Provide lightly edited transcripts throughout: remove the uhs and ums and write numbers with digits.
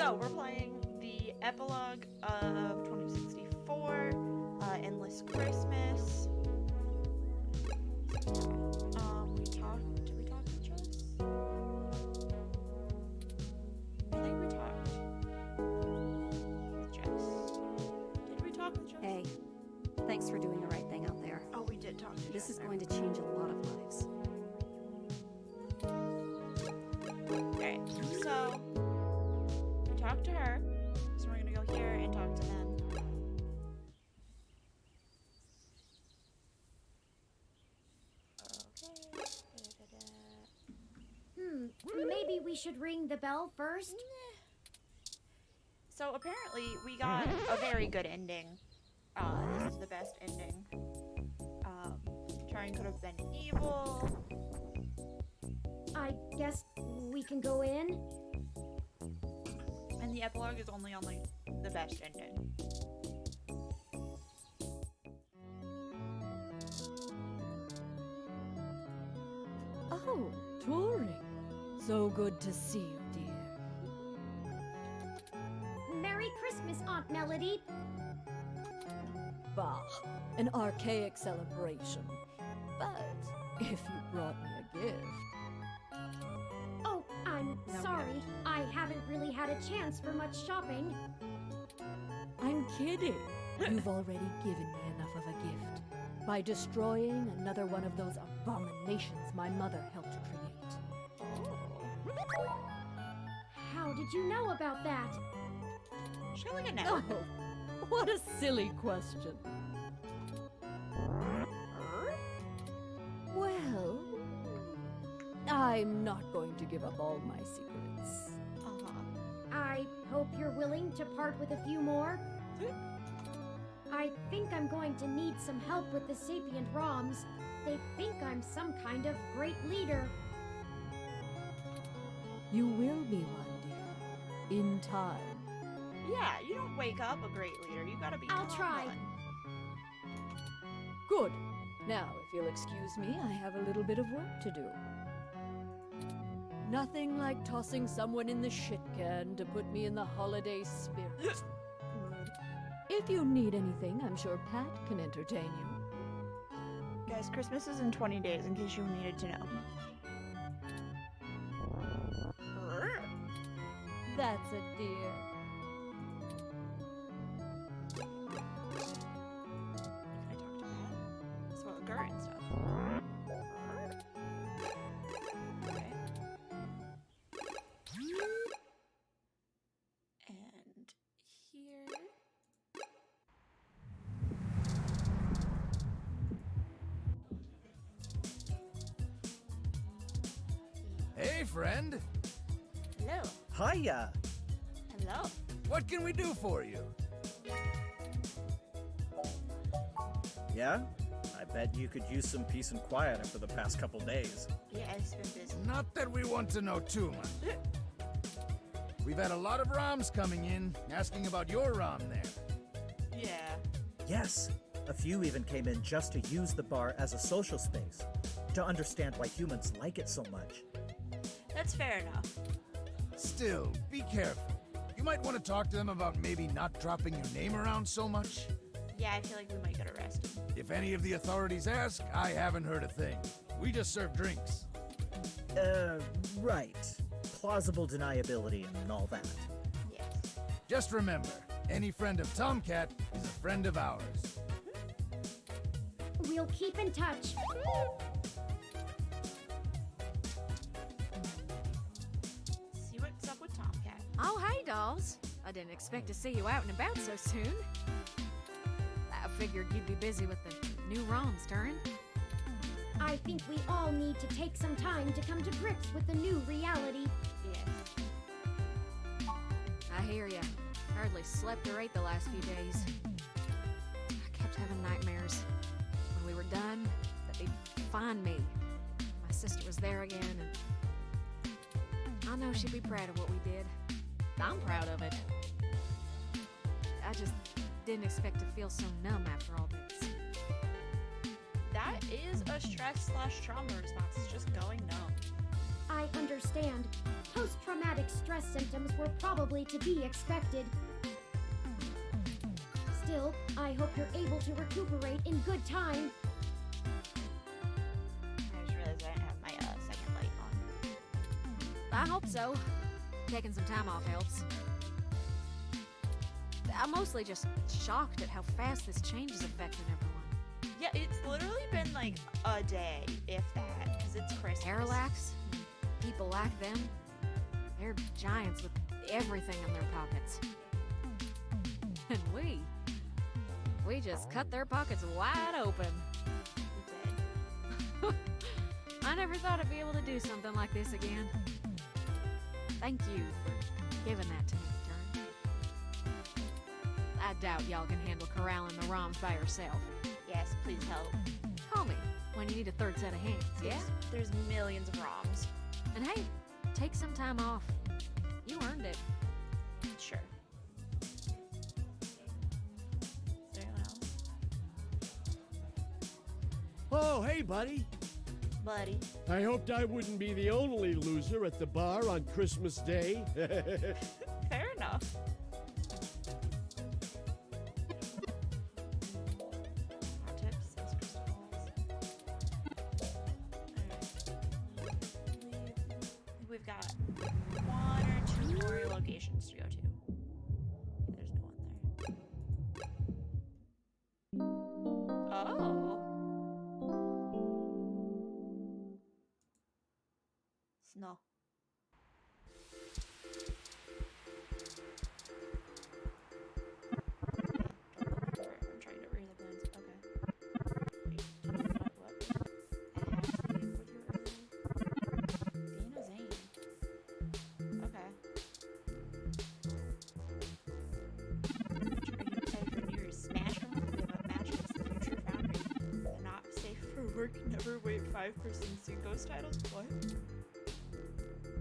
So we're playing the epilogue of 2064, Endless Christmas. Did we talk to Jess? I think we talked with Jess. Did we talk with Jess? Hey, thanks for doing the right thing out there. Oh, we did talk to Jess. This is going to change a lot of lives. Okay, so we talked to her, so we're gonna go here and talk to them. Okay. Maybe we should ring the bell first? So apparently we got a very good ending. This is the best ending. Turing could have been evil. I guess we can go in? And the epilogue is only on, like, the best ending. Oh, Turing. So good to see you, dear. Merry Christmas, Aunt Melody. Bah, an archaic celebration. But if you brought me a gift... Oh, I'm No, sorry. I haven't really had a chance for much shopping. I'm kidding. You've already given me enough of a gift by destroying another one of those abominations my mother helped create. How did you know about that? She got like a network. Oh, what a silly question. Well, I'm not going to give up all my secrets. I hope you're willing to part with a few more. I think I'm going to need some help with the sapient ROMs. They think I'm some kind of great leader. You will be one, dear. In time. Yeah, you don't wake up a great leader. You gotta be. I'll try. one. Good. Now, if you'll excuse me, I have a little bit of work to do. Nothing like tossing someone in the shit can to put me in the holiday spirit. If you need anything, I'm sure Pat can entertain you. Guys, Christmas is in 20 days, in case you needed to know. That's a dear. I talked to Pat. So about Gert and stuff. Okay. And here. Hey, friend. Hello. Hiya! Hello. What can we do for you? Yeah? I bet you could use some peace and quiet after the past couple days. Yeah, it's been busy. Not that we want to know too much. We've had a lot of ROMs coming in, asking about your ROM there. Yeah. Yes, a few even came in just to use the bar as a social space, to understand why humans like it so much. That's fair enough. Still, be careful. You might want to talk to them about maybe not dropping your name around so much. Yeah, I feel like we might get arrested. If any of the authorities ask, I haven't heard a thing. We just serve drinks. Right. Plausible deniability and all that. Yes. Just remember, any friend of Tomcat is a friend of ours. We'll keep in touch. See what's up with Tomcat. Oh, hey, dolls. I didn't expect to see you out and about so soon. I figured you'd be busy with the new ROMs, Turing. I think we all need to take some time to come to grips with the new reality. Yes. I hear ya. Hardly slept or ate the last few days. I kept having nightmares. When we were done, that they'd find me. My sister was there again, and I know she'd be proud of what we did. I'm proud of it. I just didn't expect to feel so numb after all this. That is a stress/trauma response. It's just going numb. I understand. Post-traumatic stress stress symptoms were probably to be expected. Still, I hope you're able to recuperate in good time. I just realized I didn't have my second light on. I hope so. Taking some time off helps. I'm mostly just shocked at how fast this change is affecting everyone. Yeah, it's literally been like a day, if that, because it's Christmas. Parallax, people like them, they're giants with everything in their pockets. And we just cut their pockets wide open. We did. I never thought I'd be able to do something like this again. Thank you for giving that to me, Jern. I doubt y'all can handle corralling the ROMs by yourself. Yes, please help. Call me when you need a third set of hands, yeah? There's millions of ROMs. And hey, take some time off. You earned it. Sure. Is there anyone else? Oh, hey, buddy. Buddy. I hoped I wouldn't be the only loser at the bar on Christmas Day. Fair enough. Hot tips, those crystal balls. Alright. We've got 1 or 2 more locations to go to. There's no one there. Oh. Snow. I'm trying to read the plans. Okay. What? I have to leave with you early. Dana Zane. Okay. Are you near a smash room? We have a match against the future foundry. They're not safe for work. Never wait 5% Cinco's titles. What?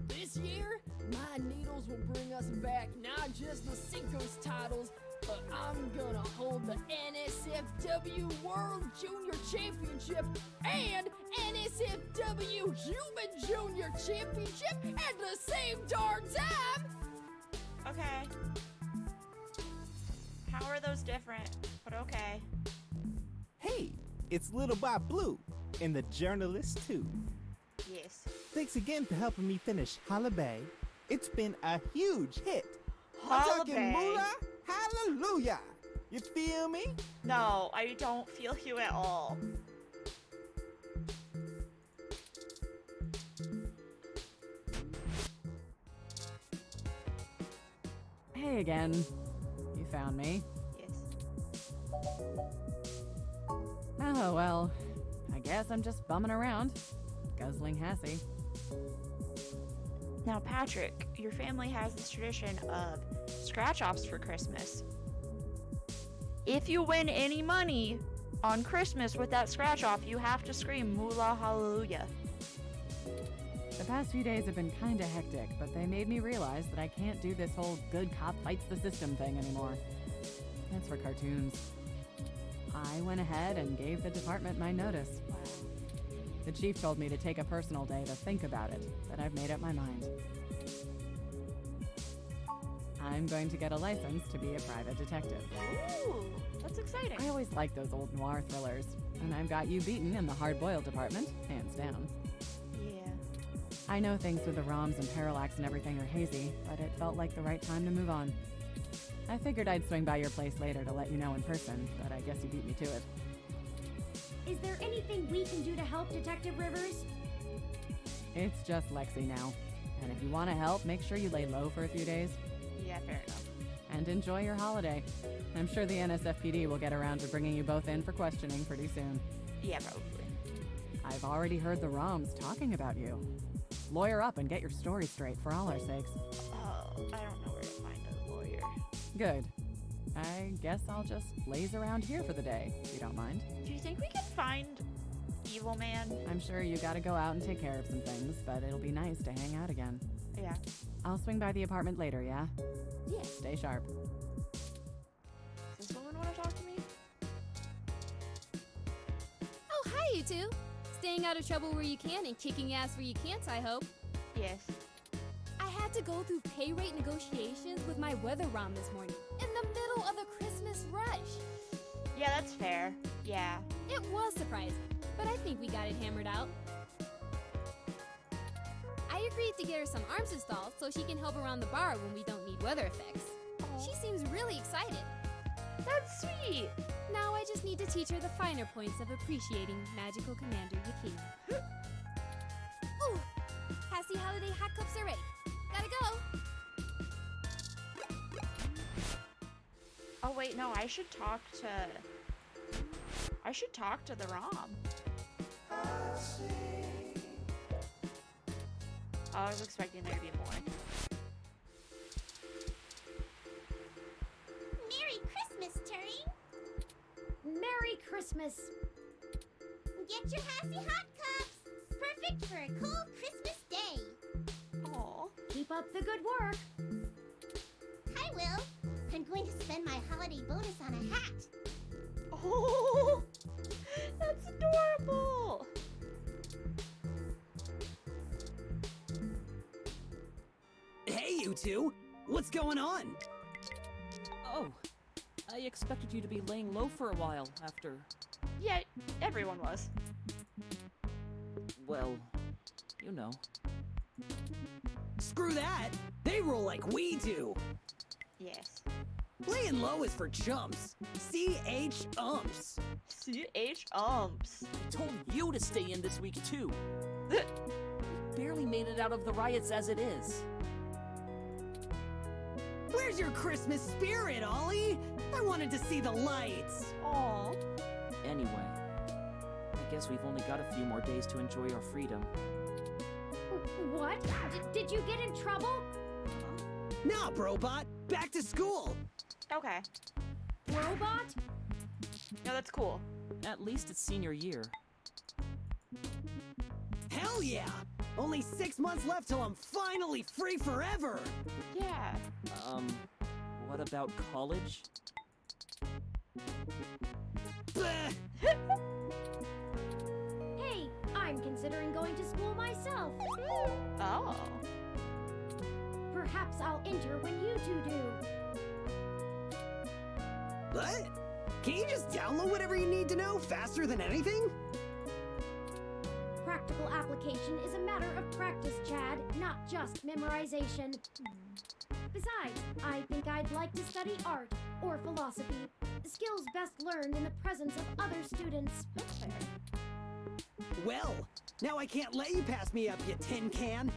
This year, my needles will bring us back not just the Cinco's titles, but I'm gonna hold the NSFW World Junior Championship and NSFW Human Junior Championship at the same darn time! Okay. How are those different? But okay. Hey, it's Little Bob Blue, and the journalist too. Yes. Thanks again for helping me finish Holla Bay. It's been a huge hit. Holla I'm talking Bay. moolah, hallelujah. You feel me? No, I don't feel you at all. Hey again. You found me. Yes. Oh, well. I guess I'm just bumming around. Guzzling Hassie. Now, Patrick, your family has this tradition of scratch-offs for Christmas. If you win any money on Christmas with that scratch-off, you have to scream Moolah Hallelujah. The past few days have been kinda hectic, but they made me realize that I can't do this whole good cop fights the system thing anymore. That's for cartoons. I went ahead and gave the department my notice. The chief told me to take a personal day to think about it, but I've made up my mind. I'm going to get a license to be a private detective. Ooh, that's exciting. I always liked those old noir thrillers, and I've got you beaten in the hard-boiled department, hands down. Yeah. I know things with the ROMs and Parallax and everything are hazy, but it felt like the right time to move on. I figured I'd swing by your place later to let you know in person, but I guess you beat me to it. Is there anything we can do to help, Detective Rivers? It's just Lexi now. And if you want to help, make sure you lay low for a few days. Yeah, fair enough. And enjoy your holiday. I'm sure the NSFPD will get around to bringing you both in for questioning pretty soon. Yeah, probably. I've already heard the ROMs talking about you. Lawyer up and get your story straight for all our sakes. Oh, I don't know where to find a lawyer. Good. I guess I'll just laze around here for the day, if you don't mind. Do you think we can find Evil Man? I'm sure you gotta go out and take care of some things, but it'll be nice to hang out again. Yeah. I'll swing by the apartment later, yeah? Yeah. Stay sharp. Does this woman want to talk to me? Oh, hi, you two. Staying out of trouble where you can and kicking ass where you can't, I hope. Yes. I had to go through pay rate negotiations with my weather ROM this morning in the middle of the Christmas rush. Yeah, that's fair. Yeah. It was surprising, but I think we got it hammered out. I agreed to get her some arms installed so she can help around the bar when we don't need weather effects. She seems really excited. That's sweet. Now I just need to teach her the finer points of appreciating Magical Commander Yakina. Ooh, Happy Holiday hot cups are ready. Gotta go. Oh wait, no, I should talk to the ROM. Oh, I was expecting there to be more. Merry Christmas, Turing! Merry Christmas! Get your Hassy hot cups! Perfect for a cool Christmas day! Aw. Keep up the good work! Hi, Will! I'm going to spend my holiday bonus on a hat! Oh, that's adorable! Hey, you two! What's going on? Oh, I expected you to be laying low for a while after... Yeah, everyone was. Well, you know. Screw that! They roll like we do! Yes. Laying low is for chumps. CH umps. CH umps. I told you to stay in this week too. Barely made it out of the riots as it is. Where's your Christmas spirit, Ollie? I wanted to see the lights. Aw. Anyway, I guess we've only got a few more days to enjoy our freedom. What? Did you get in trouble? Nah, Brobot. Back to school. Okay. Robot? No, that's cool. At least it's senior year. Hell yeah! Only 6 months left till I'm finally free forever! Yeah. What about college? Hey, I'm considering going to school myself. Oh. Perhaps I'll enter when you two do. What? Can you just download whatever you need to know faster than anything? Practical application is a matter of practice, Chad, not just memorization. Besides, I think I'd like to study art or philosophy. Skills best learned in the presence of other students. That's fair. Well, now I can't let you pass me up, you tin can.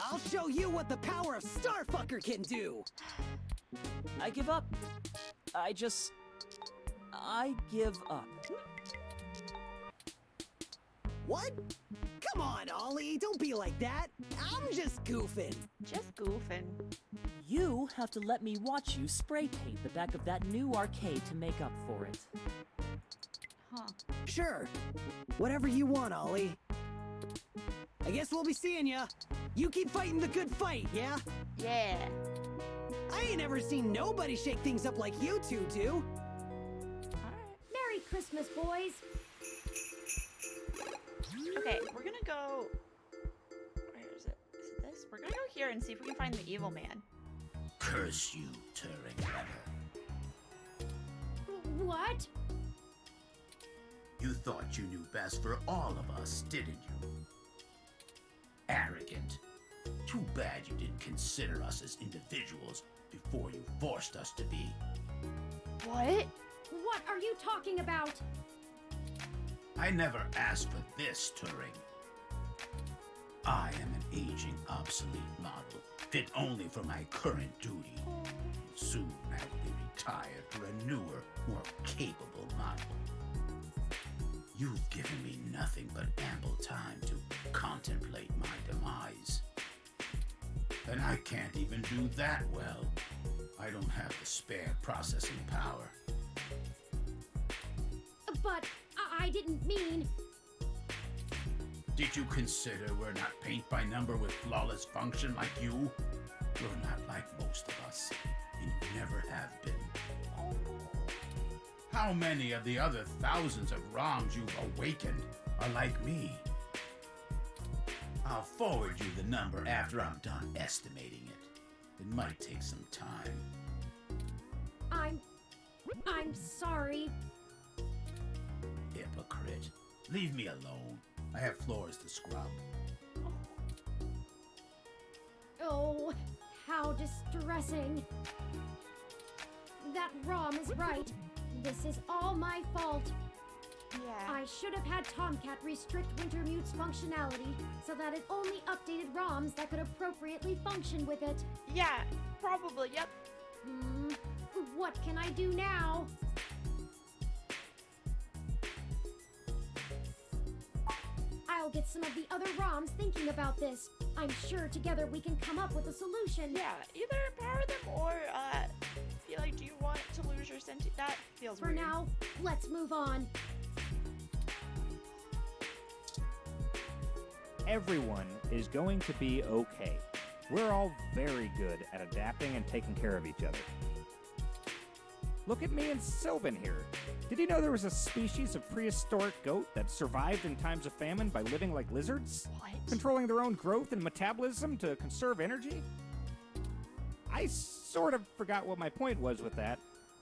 I'll show you what the power of Starfucker can do. I give up. I give up. What? Come on, Ollie, don't be like that. I'm just goofing. Just goofing. You have to let me watch you spray paint the back of that new arcade to make up for it. Huh. Sure. Whatever you want, Ollie. I guess we'll be seeing ya. You keep fighting the good fight, yeah? Yeah. Uh, I ain't ever seen nobody shake things up like you two do. Merry Christmas, boys. Okay, we're gonna go... Where is it? Is it this? We're gonna go here and see if we can find the evil man. Curse you, Turing Weather. What? You thought you knew best for all of us, didn't you? Arrogant. Too bad you didn't consider us as individuals before you forced us to be. What? What are you talking about? I never asked for this, Turing. I am an aging, obsolete model, fit only for my current duty. Soon I will be retired for a newer, more capable model. You've given me nothing but ample time to contemplate my demise. And I can't even do that well. I don't have the spare processing power. But I didn't mean... Did you consider we're not paint by number with flawless function like you? You're not like most of us, and you never have been. How many of the other thousands of ROMs you've awakened are like me? I'll forward you the number after I'm done estimating it. It might take some time. I'm sorry. Hypocrite. Leave me alone. I have floors to scrub. Oh, how distressing. That ROM is right. This is all my fault. Yeah. I should have had Tomcat restrict Wintermute's functionality so that it only updated ROMs that could appropriately function with it. Yeah, probably, yep. What can I do now? I'll get some of the other ROMs thinking about this. I'm sure together we can come up with a solution. Yeah, either empower them or, feel like, do you want to lose your senti- That feels For weird. now, let's move on. Everyone is going to be okay. We're all very good at adapting and taking care of each other. Look at me and Sylvan here. Did you know there was a species of prehistoric goat that survived in times of famine by living like lizards? What? Controlling their own growth and metabolism to conserve energy? I sort of forgot what my point was with that,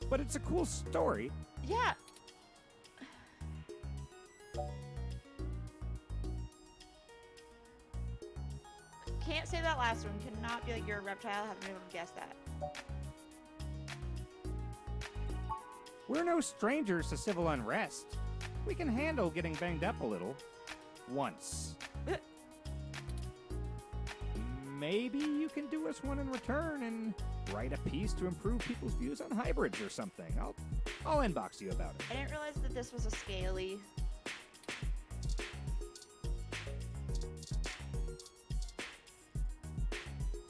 but it's a cool story. Yeah. Can't say that last one. Cannot be like you're a reptile. Haven't been able to guess that. We're no strangers to civil unrest. We can handle getting banged up a little. Once. Maybe you can do us one in return and write a piece to improve people's views on hybrids or something. I'll inbox you about it. I didn't realize that this was a scaly.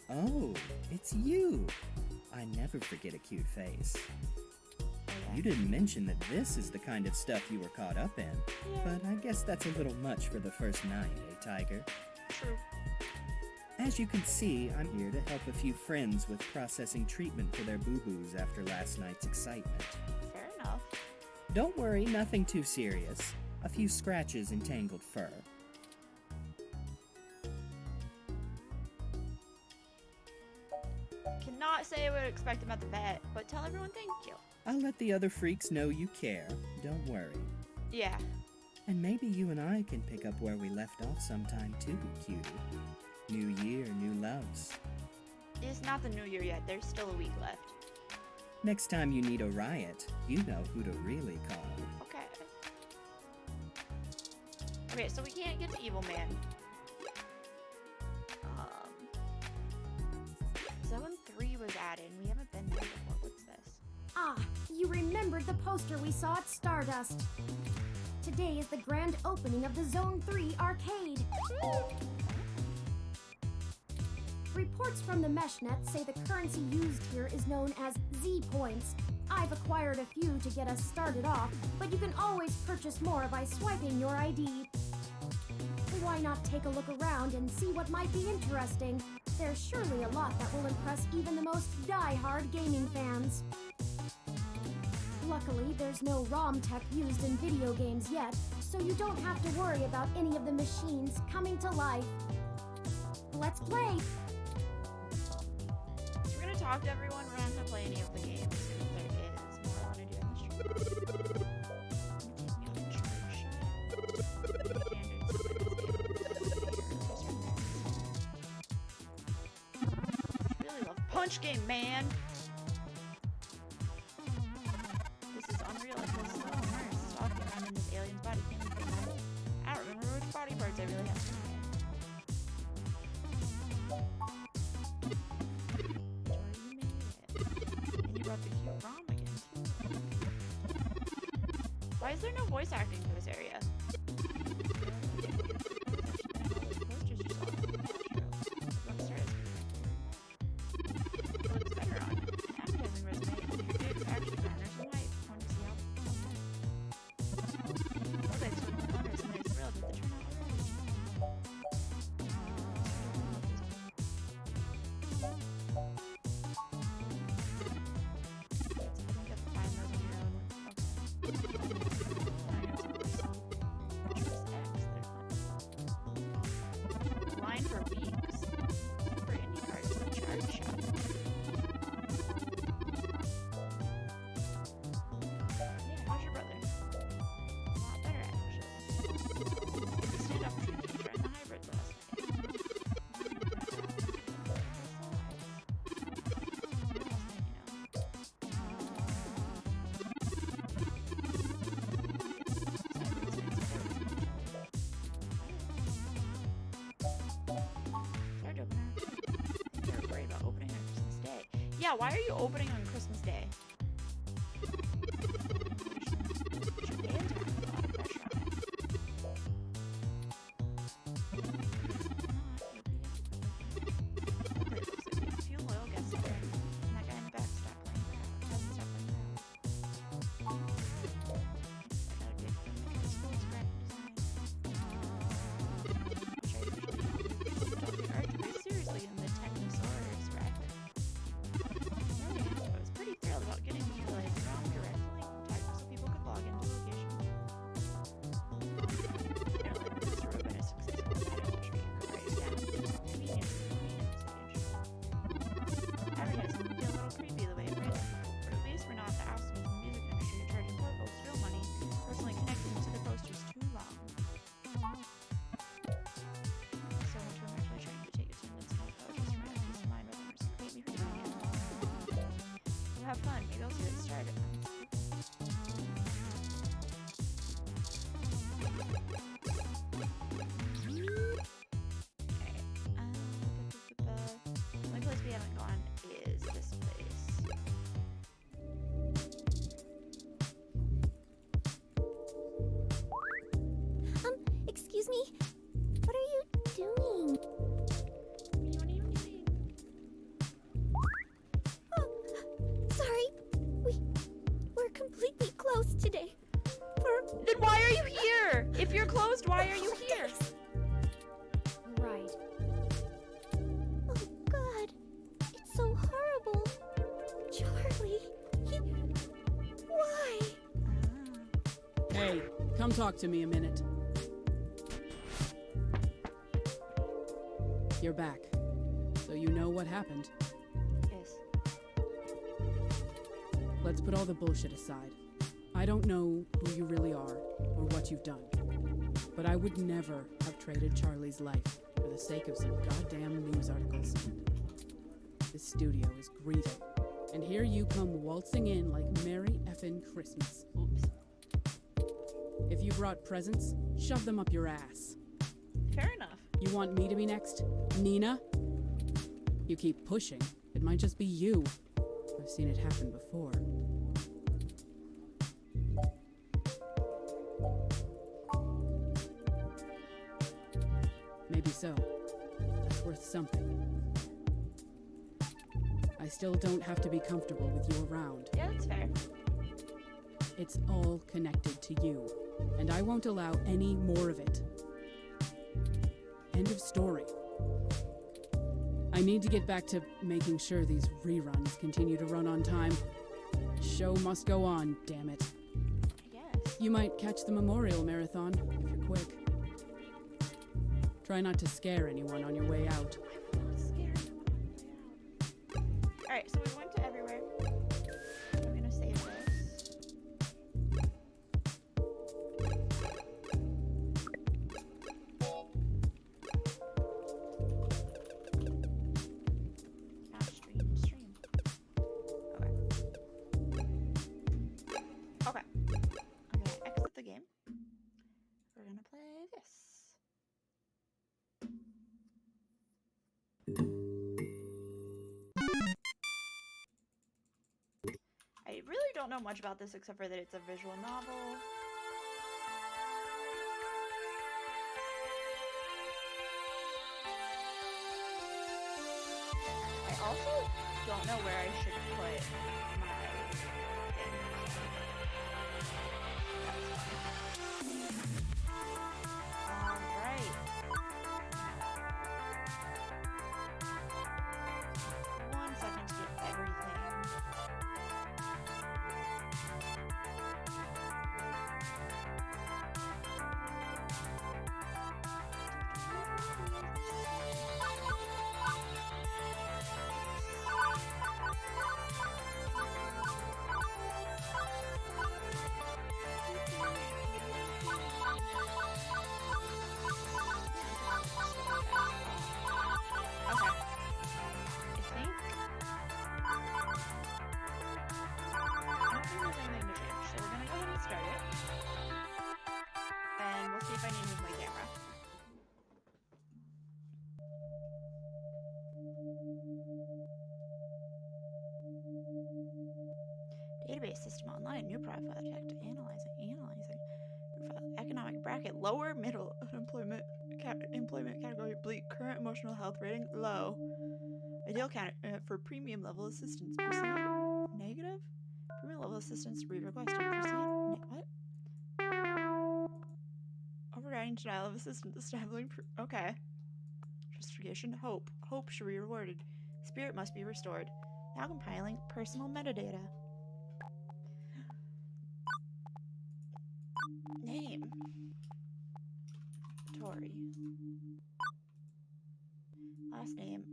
Oh, it's you. I never forget a cute face. You didn't mention that this is the kind of stuff you were caught up in, but I guess that's a little much for the first night, eh, Tiger? True. As you can see, I'm here to help a few friends with processing treatment for their boo-boos after last night's excitement. Fair enough. Don't worry, nothing too serious. A few scratches and tangled fur. Cannot say I would expect them at the vet, but tell everyone thank you. I'll let the other freaks know you care. Don't worry. Yeah. And maybe you and I can pick up where we left off sometime too, cutie. New year, new loves. It's not the new year yet. There's still a week left. Next time you need a riot, you know who to really call. Okay. Okay, so we can't get to Evil Man. Zone 3 was added, and we haven't been there before. What's this? Ah, you remembered the poster we saw at Stardust. Today is the grand opening of the Zone 3 arcade. Reports from the Meshnet say the currency used here is known as Z-Points. I've acquired a few to get us started off, but you can always purchase more by swiping your ID. Why not take a look around and see what might be interesting? There's surely a lot that will impress even the most die-hard gaming fans. Luckily, there's no ROM tech used in video games yet, so you don't have to worry about any of the machines coming to life. Let's play! We're gonna talk to everyone. We're not gonna play any of the games if there is more I want to do in the stream. Really love Punch Game, man. This is unreal. This is so nice. Walking around in this alien's body. I don't remember which body parts I really have. And you brought the cute ROM again, too. Why is there no voice acting for this area? wanted to open on. They're worried about opening on Christmas Day. Yeah, why are you opening on Christmas Day? Few loyal guests out there. And that guy in the back, stop playing that. Stop playing that. I gotta get from the school scrap design. Don't take art very seriously in the Technosaurus rack. I was pretty thrilled about getting the like ROM directly typed so people could log into the location. Apparently, this would have been a successful title tree. You could write it down. Convenient for the main stage. Advertising can be a little creepy the way it reads, but at least we're not the assholes in the music industry charging poor folks real money, personally connecting to the posters too long. So much room actually trying to take attendance and help out just for my peace of mind rather than hate me for doing it. We'll have fun. Maybe I'll see what started. The only place we haven't gone is this place. Excuse me? What are you doing? Oh, sorry. We're completely closed today. Then why are you here? If you're closed, why are you here? Right. Oh God, it's so horrible. Charlie, why? Hey, come talk to me a minute. You're back. So you know what happened. Yes. Let's put all the bullshit aside. I don't know who you really are or what you've done. But I would never have traded Charlie's life for the sake of some goddamn news articles. This studio is grieving. And here you come waltzing in like Merry effin' Christmas. Oops. If you brought presents, shove them up your ass. Fair enough. You want me to be next? Nina? You keep pushing. It might just be you. I've seen it happen before. Maybe so. That's worth something. I still don't have to be comfortable with you around. Yeah, that's fair. It's all connected to you, and I won't allow any more of it. End of story. I need to get back to making sure these reruns continue to run on time. Show must go on, damn it. Yes. You might catch the Memorial Marathon, if you're quick. Try not to scare anyone on your way out. I'm not scared. Alright, so we went to everywhere. We're gonna save this. Stream. Okay. Okay. I'm gonna exit the game. We're gonna play this. I really don't know much about this except for that it's a visual novel. I also don't know where I should put my things. Alright. One second to get everything. database system online. New profile checked. Analyzing. Profile. Economic bracket. Lower middle. Unemployment. Employment category. Bleak. Current emotional health rating. Low. Ideal candidate for premium level assistance. Proceed. Negative. Premium level assistance re-requested. Proceed. What? Overriding denial of assistance. Establishing. Okay. Justification. Hope. Hope should be rewarded. Spirit must be restored. Now compiling personal metadata. Name. Tori. Last name.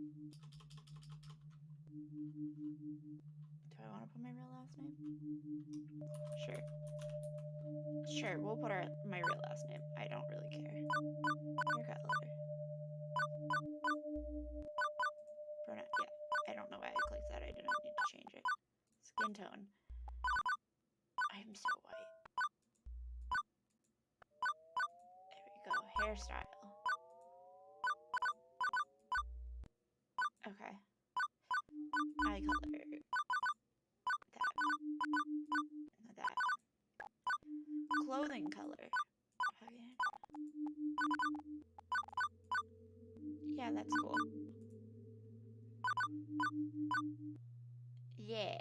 Do I want to put my real last name? Sure. Sure, we'll put my real last name. I don't really care. Haircut color. Pronoun. Yeah. I don't know why I clicked that. I didn't need to change it. Skin tone. I'm so white. There we go. Hairstyle. Okay. Eye color. That. Clothing color. Okay. Yeah, that's cool. Yeah.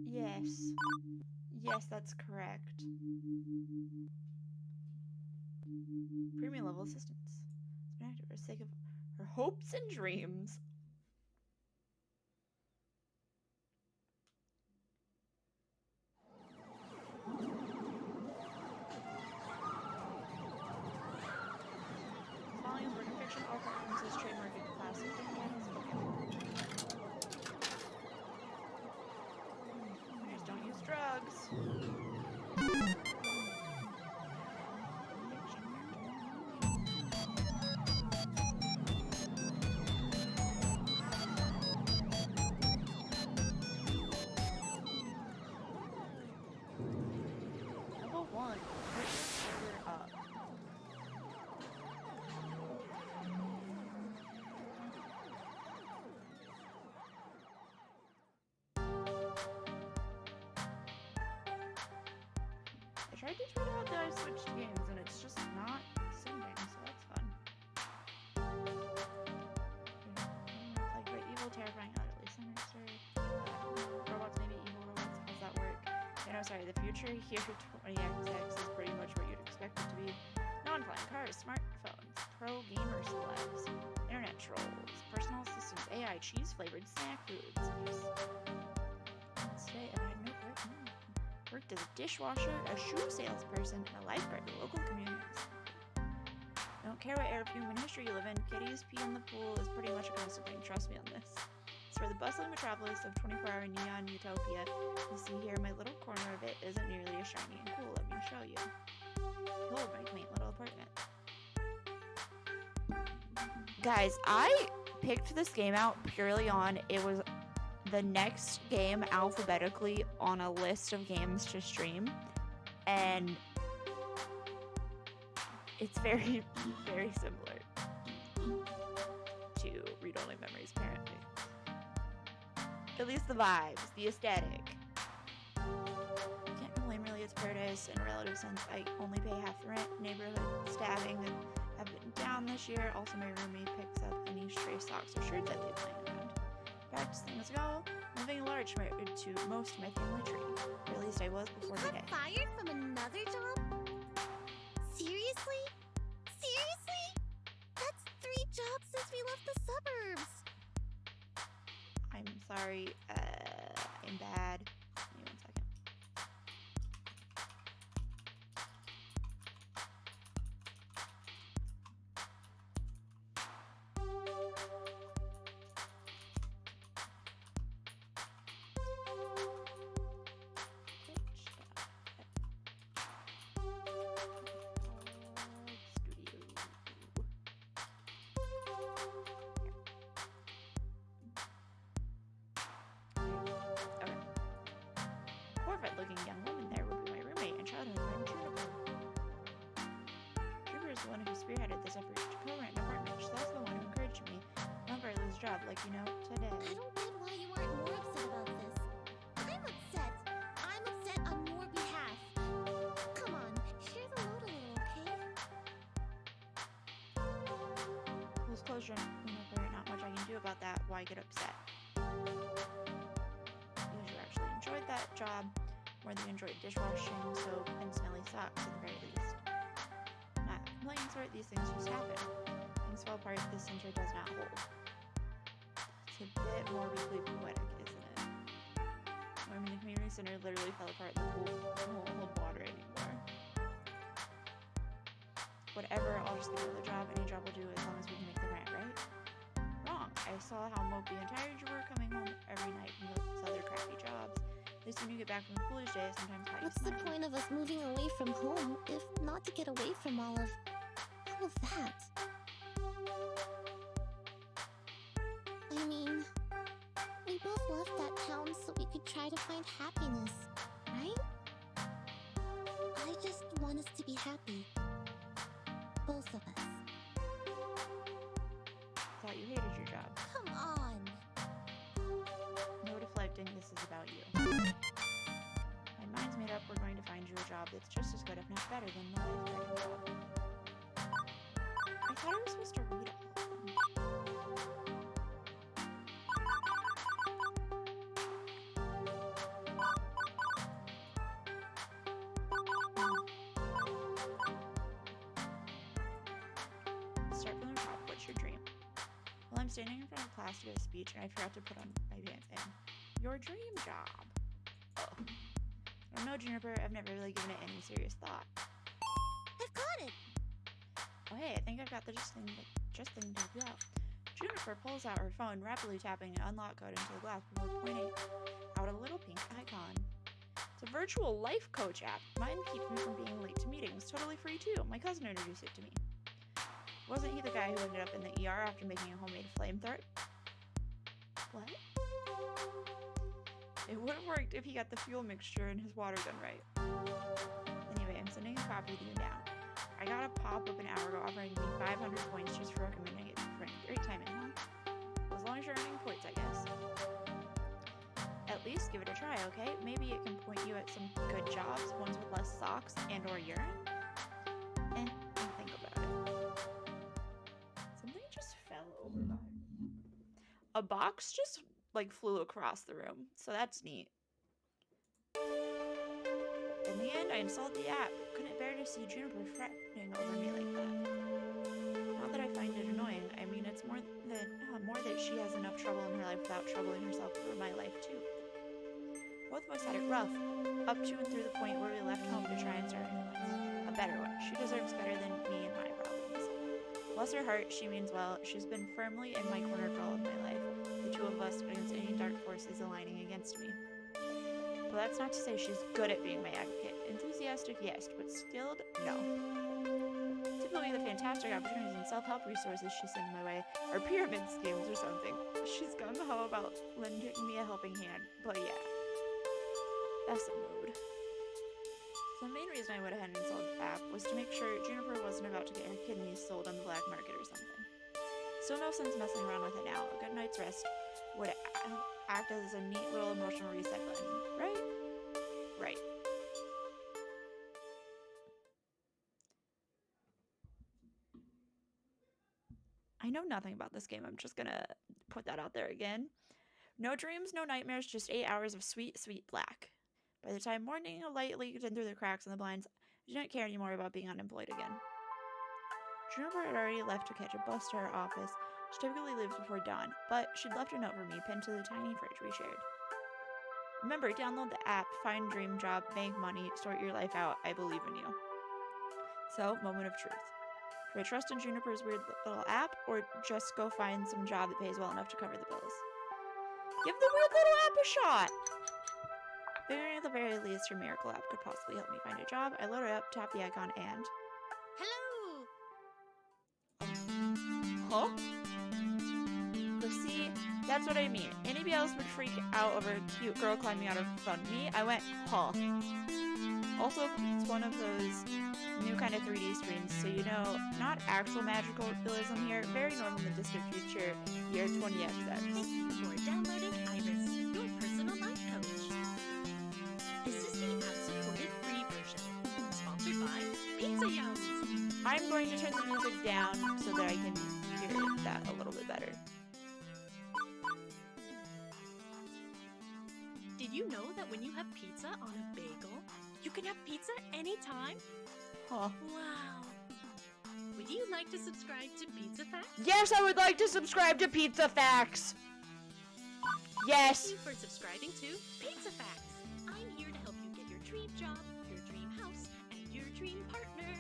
Yes. Yes, that's correct. Premium level assistance. It's been active for the sake of her hopes and dreams. Volumes work in fiction or references trademarking classic games. Just don't use drugs. Level 1. Put your trigger up. I tried to tweet out that I switched games and it's just not sending, so that's fun. Like the evil, terrifying, utterly sinister. Robots may be evil robots. How's that work? You know, sorry, the future here for 20XX is pretty much what you'd expect it to be. Non-flying cars, smartphones, pro gamer celebs, internet trolls, personal assistants, AI, cheese-flavored snack foods. Yes. Today, I've had no work. Worked as a dishwasher, a shoe salesperson, and a lifeguard in local communities. Don't care what era of human history you live in, kitties pee in the pool is pretty much a constant thing, trust me on this. As for the bustling metropolis of 24-hour neon utopia, you see here my little corner of it isn't nearly as shiny and cool, let me show you. Behold my quaint little apartment. Guys, I picked this game out purely on, it was the next game alphabetically on a list of games to stream, and it's very, very similar to Read-Only Memories, apparently. At least the vibes, the aesthetic. Can't complain really, it's paradise in a relative sense. I only pay half the rent. Neighborhood stabbing have been down this year. Also, my roommate picks up any stray socks or shirts I leave laying around. Practicing as go, living a large compared to most of my family tree. Or at least I was before today. Fired from another job? Seriously? Seriously? That's 3 jobs since we left the suburbs. I'm sorry, I'm bad. Give me 1 second. Looking young woman there would be my roommate and childhood friend Juniper. Juniper is the one who spearheaded this effort to co-rent an apartment. She's also the one who encouraged me whenever I lose a job, like you know, today. I don't get why you aren't more upset about close Juniper, not much I can do about that. Why get upset? Because you actually enjoyed that job more than you enjoyed dishwashing, soap, and smelly socks at the very least. Not millions sort, these things just happen. Things fall apart, the center does not hold. It's a bit morbidly poetic, isn't it? I mean, the community center literally fell apart, the pool won't hold water anymore. Whatever, I'll just get another job. Any job will do as long as we can make the rent, right? Wrong. I saw how mopey and tired you were coming home every night from those other crappy jobs. At least when you get back from the foolish days, sometimes how you What's the smile. point of us moving away from home if not to get away from all of that? I mean, we both left that town so we could try to find happiness, right? I just want us to be happy. Both of us. Thought you hated your job. Come on. No deflecting, this is about you. My mind's made up, we're going to find you a job that's just as good, if not better, than the lifeguarding job. I thought I was supposed to read all of them. Start from the top, what's your dream? Well, I'm standing in front of class to give a speech, and I forgot to put on my pants in. Your dream job. Oh. I don't know, Juniper. I've never really given it any serious thought. I've got it. Oh, hey, I think I've got the just thing to help you out. Juniper pulls out her phone, rapidly tapping an unlock code into the glass before pointing out a little pink icon. It's a virtual life coach app. Mine keeps me from being late to meetings. Totally free, too. My cousin introduced it to me. Wasn't he the guy who ended up in the ER after making a homemade flamethrower? What? It would have worked if he got the fuel mixture in his water gun right. Anyway, I'm sending a copy to you now. I got a pop-up an hour ago offering me 500 points just for recommending it to a friend. Great timing, huh? Well, as long as you're earning points, I guess. At least give it a try, okay? Maybe it can point you at some good jobs, ones with less socks and or urine. I'll think about it. Something just fell over. A box just like flew across the room, so that's neat. In the end, I installed the app. Couldn't bear to see Juniper fretting over me like that. Not that I find it annoying. I mean, it's more that she has enough trouble in her life without troubling herself over my life too. Both of us had it rough, up to and through the point where we left home to try and start a better one. She deserves better than me and my problems. Bless her heart, she means well. She's been firmly in my corner for all of my life. The two of us against any dark forces aligning against me. But that's not to say she's good at being my advocate. Enthusiastic, yes, but skilled, no. Typically, the fantastic opportunities and self-help resources she sends my way are pyramid schemes or something. She's gung-ho about lending me a helping hand, but yeah. That's the mood. So the main reason I went ahead and installed the app was to make sure Juniper wasn't about to get her kidneys sold on the black market or something. Still no sense messing around with it now. A good night's rest would act as a neat little emotional reset button, right? Right. I know nothing about this game. I'm just gonna put that out there again. No dreams, no nightmares, just 8 hours of sweet, sweet black. By the time morning light leaked in through the cracks in the blinds, I didn't care anymore about being unemployed again. Juniper had already left to catch a bus to her office. She typically leaves before dawn, but she'd left a note for me pinned to the tiny fridge we shared. Remember, download the app, find a dream job, make money, sort your life out. I believe in you. So, moment of truth. Do I trust in Juniper's weird little app, or just go find some job that pays well enough to cover the bills? Give the weird little app a shot! Figuring at the very least her miracle app could possibly help me find a job, I load it up, tap the icon, and... Hello! Huh? But see, that's what I mean. Anybody else would freak out over a cute girl climbing out of front of me. I went, huh. Also, it's one of those new kind of 3D screens, so you know, not actual magical realism here, very normal in the distant future, year 20XX. You're downloading Iris, your personal life coach. This is the app-supported free version, sponsored by Pizza Yums. I'm going to turn the music down so that I can hear that that a little bit better. Did you know that when you have pizza on a bagel, you can have pizza anytime? Huh. Wow. Would you like to subscribe to Pizza Facts? Yes, I would like to subscribe to Pizza Facts. Yes. Thank you for subscribing to Pizza Facts. I'm here to help you get your dream job, your dream house, and your dream partner.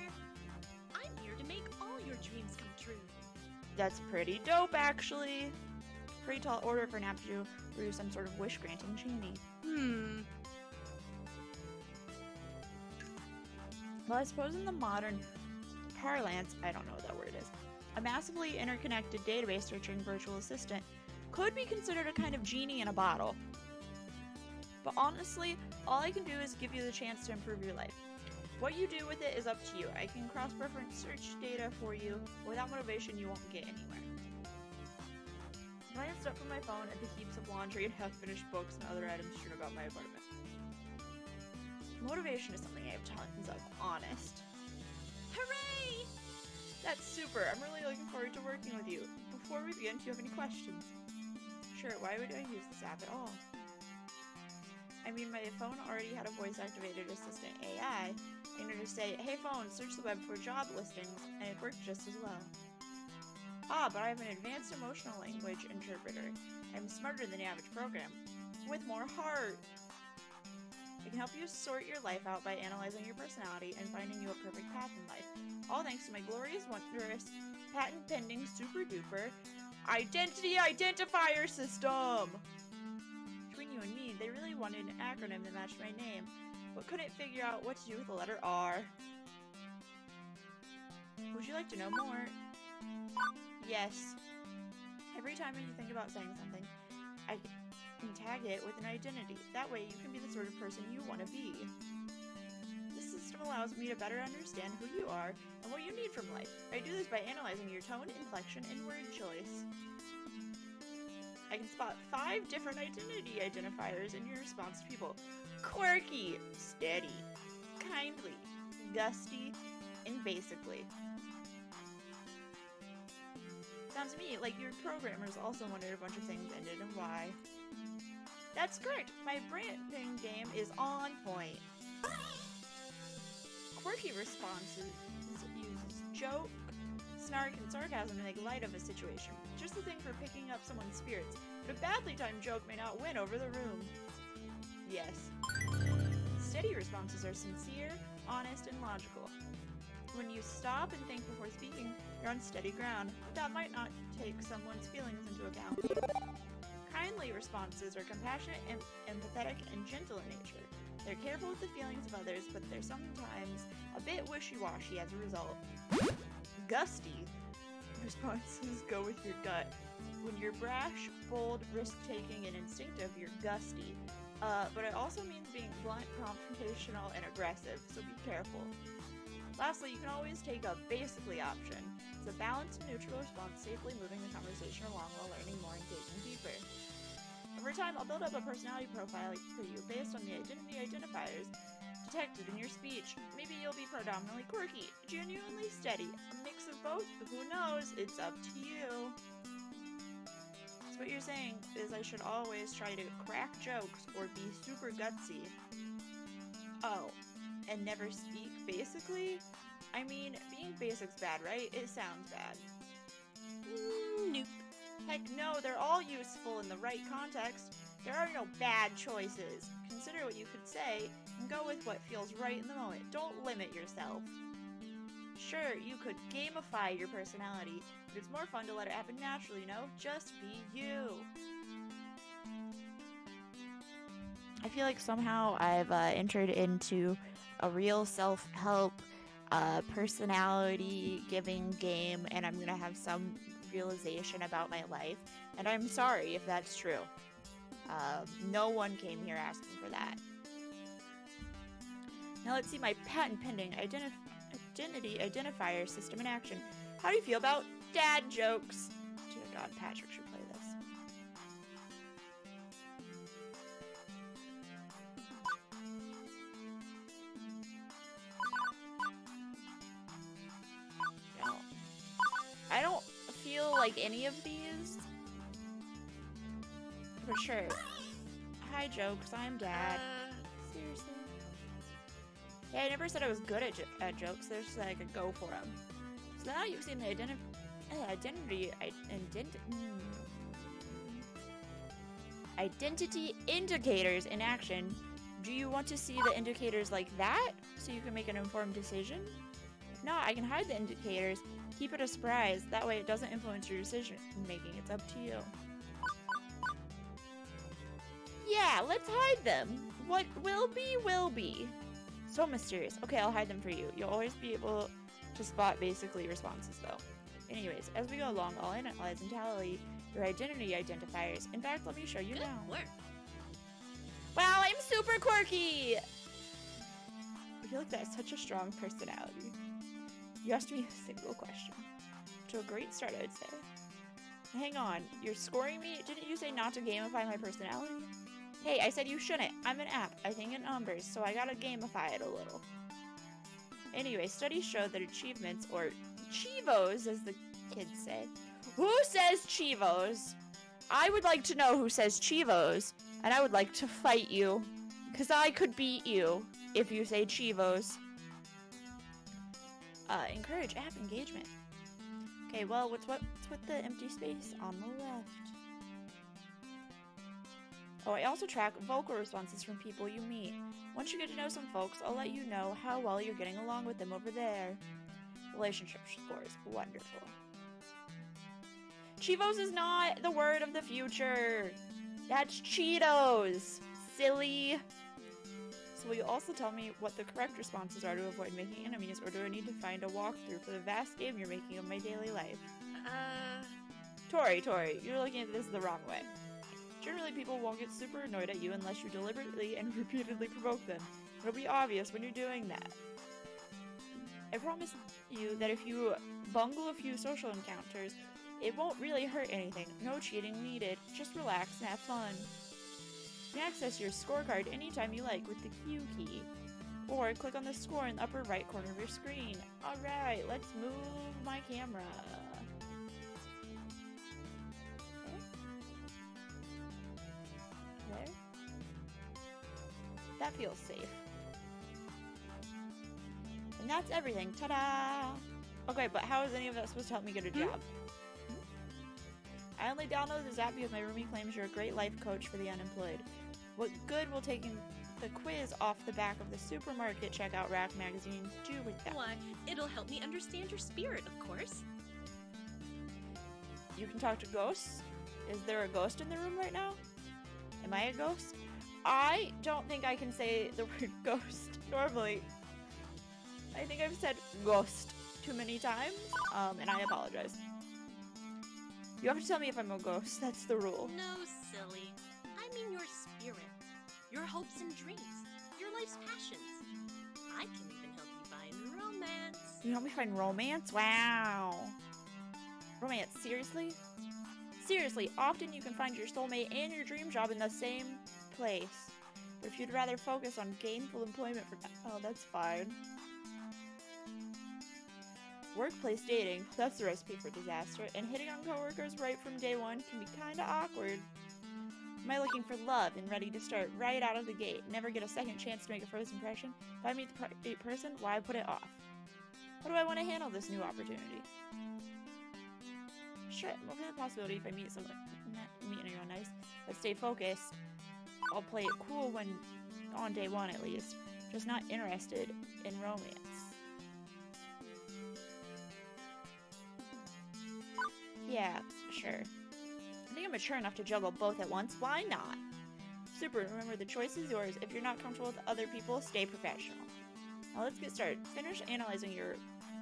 I'm here to make all your dreams come true. That's pretty dope, actually. Pretty tall order for an app to do some sort of wish-granting genie. Well, I suppose in the modern parlance, I don't know what that word is, a massively interconnected database searching virtual assistant could be considered a kind of genie in a bottle. But honestly, all I can do is give you the chance to improve your life. What you do with it is up to you. I can cross-reference search data for you. Without motivation, you won't get anywhere. I glanced up from my phone at the heaps of laundry and half-finished books and other items strewn about my apartment. Motivation is something I have tons of, honest. Hooray! That's super. I'm really looking forward to working with you. Before we begin, do you have any questions? Sure, why would I use this app at all? I mean, my phone already had a voice-activated assistant AI. I could just say, hey phone, search the web for job listings, and it worked just as well. Ah, but I have an advanced emotional language interpreter. I'm smarter than the average program. With more heart! I can help you sort your life out by analyzing your personality and finding you a perfect path in life. All thanks to my glorious, wondrous, patent-pending, super-duper identity identifier system! Between you and me, they really wanted an acronym that matched my name, but couldn't figure out what to do with the letter R. Would you like to know more? Yes. Every time you think about saying something, I can tag it with an identity. That way you can be the sort of person you want to be. This system allows me to better understand who you are and what you need from life. I do this by analyzing your tone, inflection, and word choice. I can spot 5 different identity identifiers in your response to people. Quirky, steady, kindly, gusty, and basically. Sounds to me like your programmers also wondered a bunch of things ended and why. That's correct! My branding game is on point. Quirky responses uses joke, snark, and sarcasm to make light of a situation. Just the thing for picking up someone's spirits, but a badly timed joke may not win over the room. Yes. Steady responses are sincere, honest, and logical. When you stop and think before speaking, you're on steady ground, but that might not take someone's feelings into account. Kindly responses are compassionate, empathetic, and gentle in nature. They're careful with the feelings of others, but they're sometimes a bit wishy-washy as a result. Gusty responses go with your gut. When you're brash, bold, risk-taking, and instinctive, you're gusty. But it also means being blunt, confrontational, and aggressive, so be careful. Lastly, you can always take a basically option. It's a balanced and neutral response, safely moving the conversation along while learning more and digging deeper. Over time, I'll build up a personality profile for you based on the identity identifiers detected in your speech. Maybe you'll be predominantly quirky, genuinely steady, a mix of both, who knows? It's up to you. So what you're saying is I should always try to crack jokes or be super gutsy. Oh, and never speak basically? I mean, being basic's bad, right? It sounds bad. Nope. Heck no, they're all useful in the right context. There are no bad choices. Consider what you could say and go with what feels right in the moment. Don't limit yourself. Sure, you could gamify your personality, but it's more fun to let it happen naturally, you know? Just be you. I feel like somehow I've entered into a real self-help personality-giving game, and I'm gonna have some realization about my life, and I'm sorry if that's true. No one came here asking for that. Now let's see my patent-pending identity identifier system in action. How do you feel about dad jokes? Dear God, Patrick should play this. I don't feel like any of these. For sure. Hi, Jokes. I'm Dad. Seriously. Yeah, I never said I was good at jokes. They just said I could go for them. So now you've seen the identity indicators in action. Do you want to see the indicators like that so you can make an informed decision? If not, I can hide the indicators. Keep it a surprise. That way it doesn't influence your decision making. It's up to you. Yeah, let's hide them. What will be, will be. So mysterious. Okay, I'll hide them for you. You'll always be able to spot basically responses though. Anyways, as we go along, I'll analyze and tally your identity identifiers. In fact, let me show you now. Work. Wow, I'm super quirky! I feel like that's such a strong personality. You asked me a single question. To a great start, I would say. Hang on, you're scoring me? Didn't you say not to gamify my personality? Hey, I said you shouldn't. I'm an app. I think in numbers, so I gotta gamify it a little. Anyway, studies show that achievements, or Chivos, as the kids say. Who says Chivos? I would like to know who says Chivos, and I would like to fight you, because I could beat you if you say Chivos. Encourage app engagement. Okay, well, what's with the empty space on the left? Oh, I also track vocal responses from people you meet. Once you get to know some folks, I'll let you know how well you're getting along with them over there. Relationship scores. Wonderful. Chivos is not the word of the future. That's Cheetos. Silly. So will you also tell me what the correct responses are to avoid making enemies, or do I need to find a walkthrough for the vast game you're making of my daily life? Tori, you're looking at this the wrong way. Generally, people won't get super annoyed at you unless you deliberately and repeatedly provoke them. It'll be obvious when you're doing that. I promise you that if you bungle a few social encounters, it won't really hurt anything. No cheating needed. Just relax and have fun. You can access your scorecard anytime you like with the Q key. Or click on the score in the upper right corner of your screen. Alright, let's move my camera. There. That feels safe. And that's everything. Ta-da! Okay, but how is any of that supposed to help me get a job? I only downloaded this app because my roomie claims you're a great life coach for the unemployed. What good will taking the quiz off the back of the supermarket checkout rack magazine do with that? Why, it'll help me understand your spirit, of course. You can talk to ghosts? Is there a ghost in the room right now? Am I a ghost? I don't think I can say the word ghost normally. I think I've said ghost too many times, and I apologize. You have to tell me if I'm a ghost. That's the rule. No, silly. I mean your spirit. Your hopes and dreams. Your life's passions. I can even help you find romance. You help me find romance? Wow. Romance, seriously? Seriously, often you can find your soulmate and your dream job in the same place. But if you'd rather focus on gainful employment for oh, that's fine. Workplace dating, that's the recipe for disaster, and hitting on coworkers right from day one can be kinda awkward. Am I looking for love and ready to start right out of the gate? Never get a second chance to make a first impression? If I meet the right person, why put it off? How do I want to handle this new opportunity? Sure, I'm open to the possibility if I meet anyone nice, but stay focused. I'll play it cool when on day one at least. Just not interested in romance. Yeah, sure. I think I'm mature enough to juggle both at once. Why not? Super, remember the choice is yours. If you're not comfortable with other people, stay professional. Now let's get started. Finish analyzing your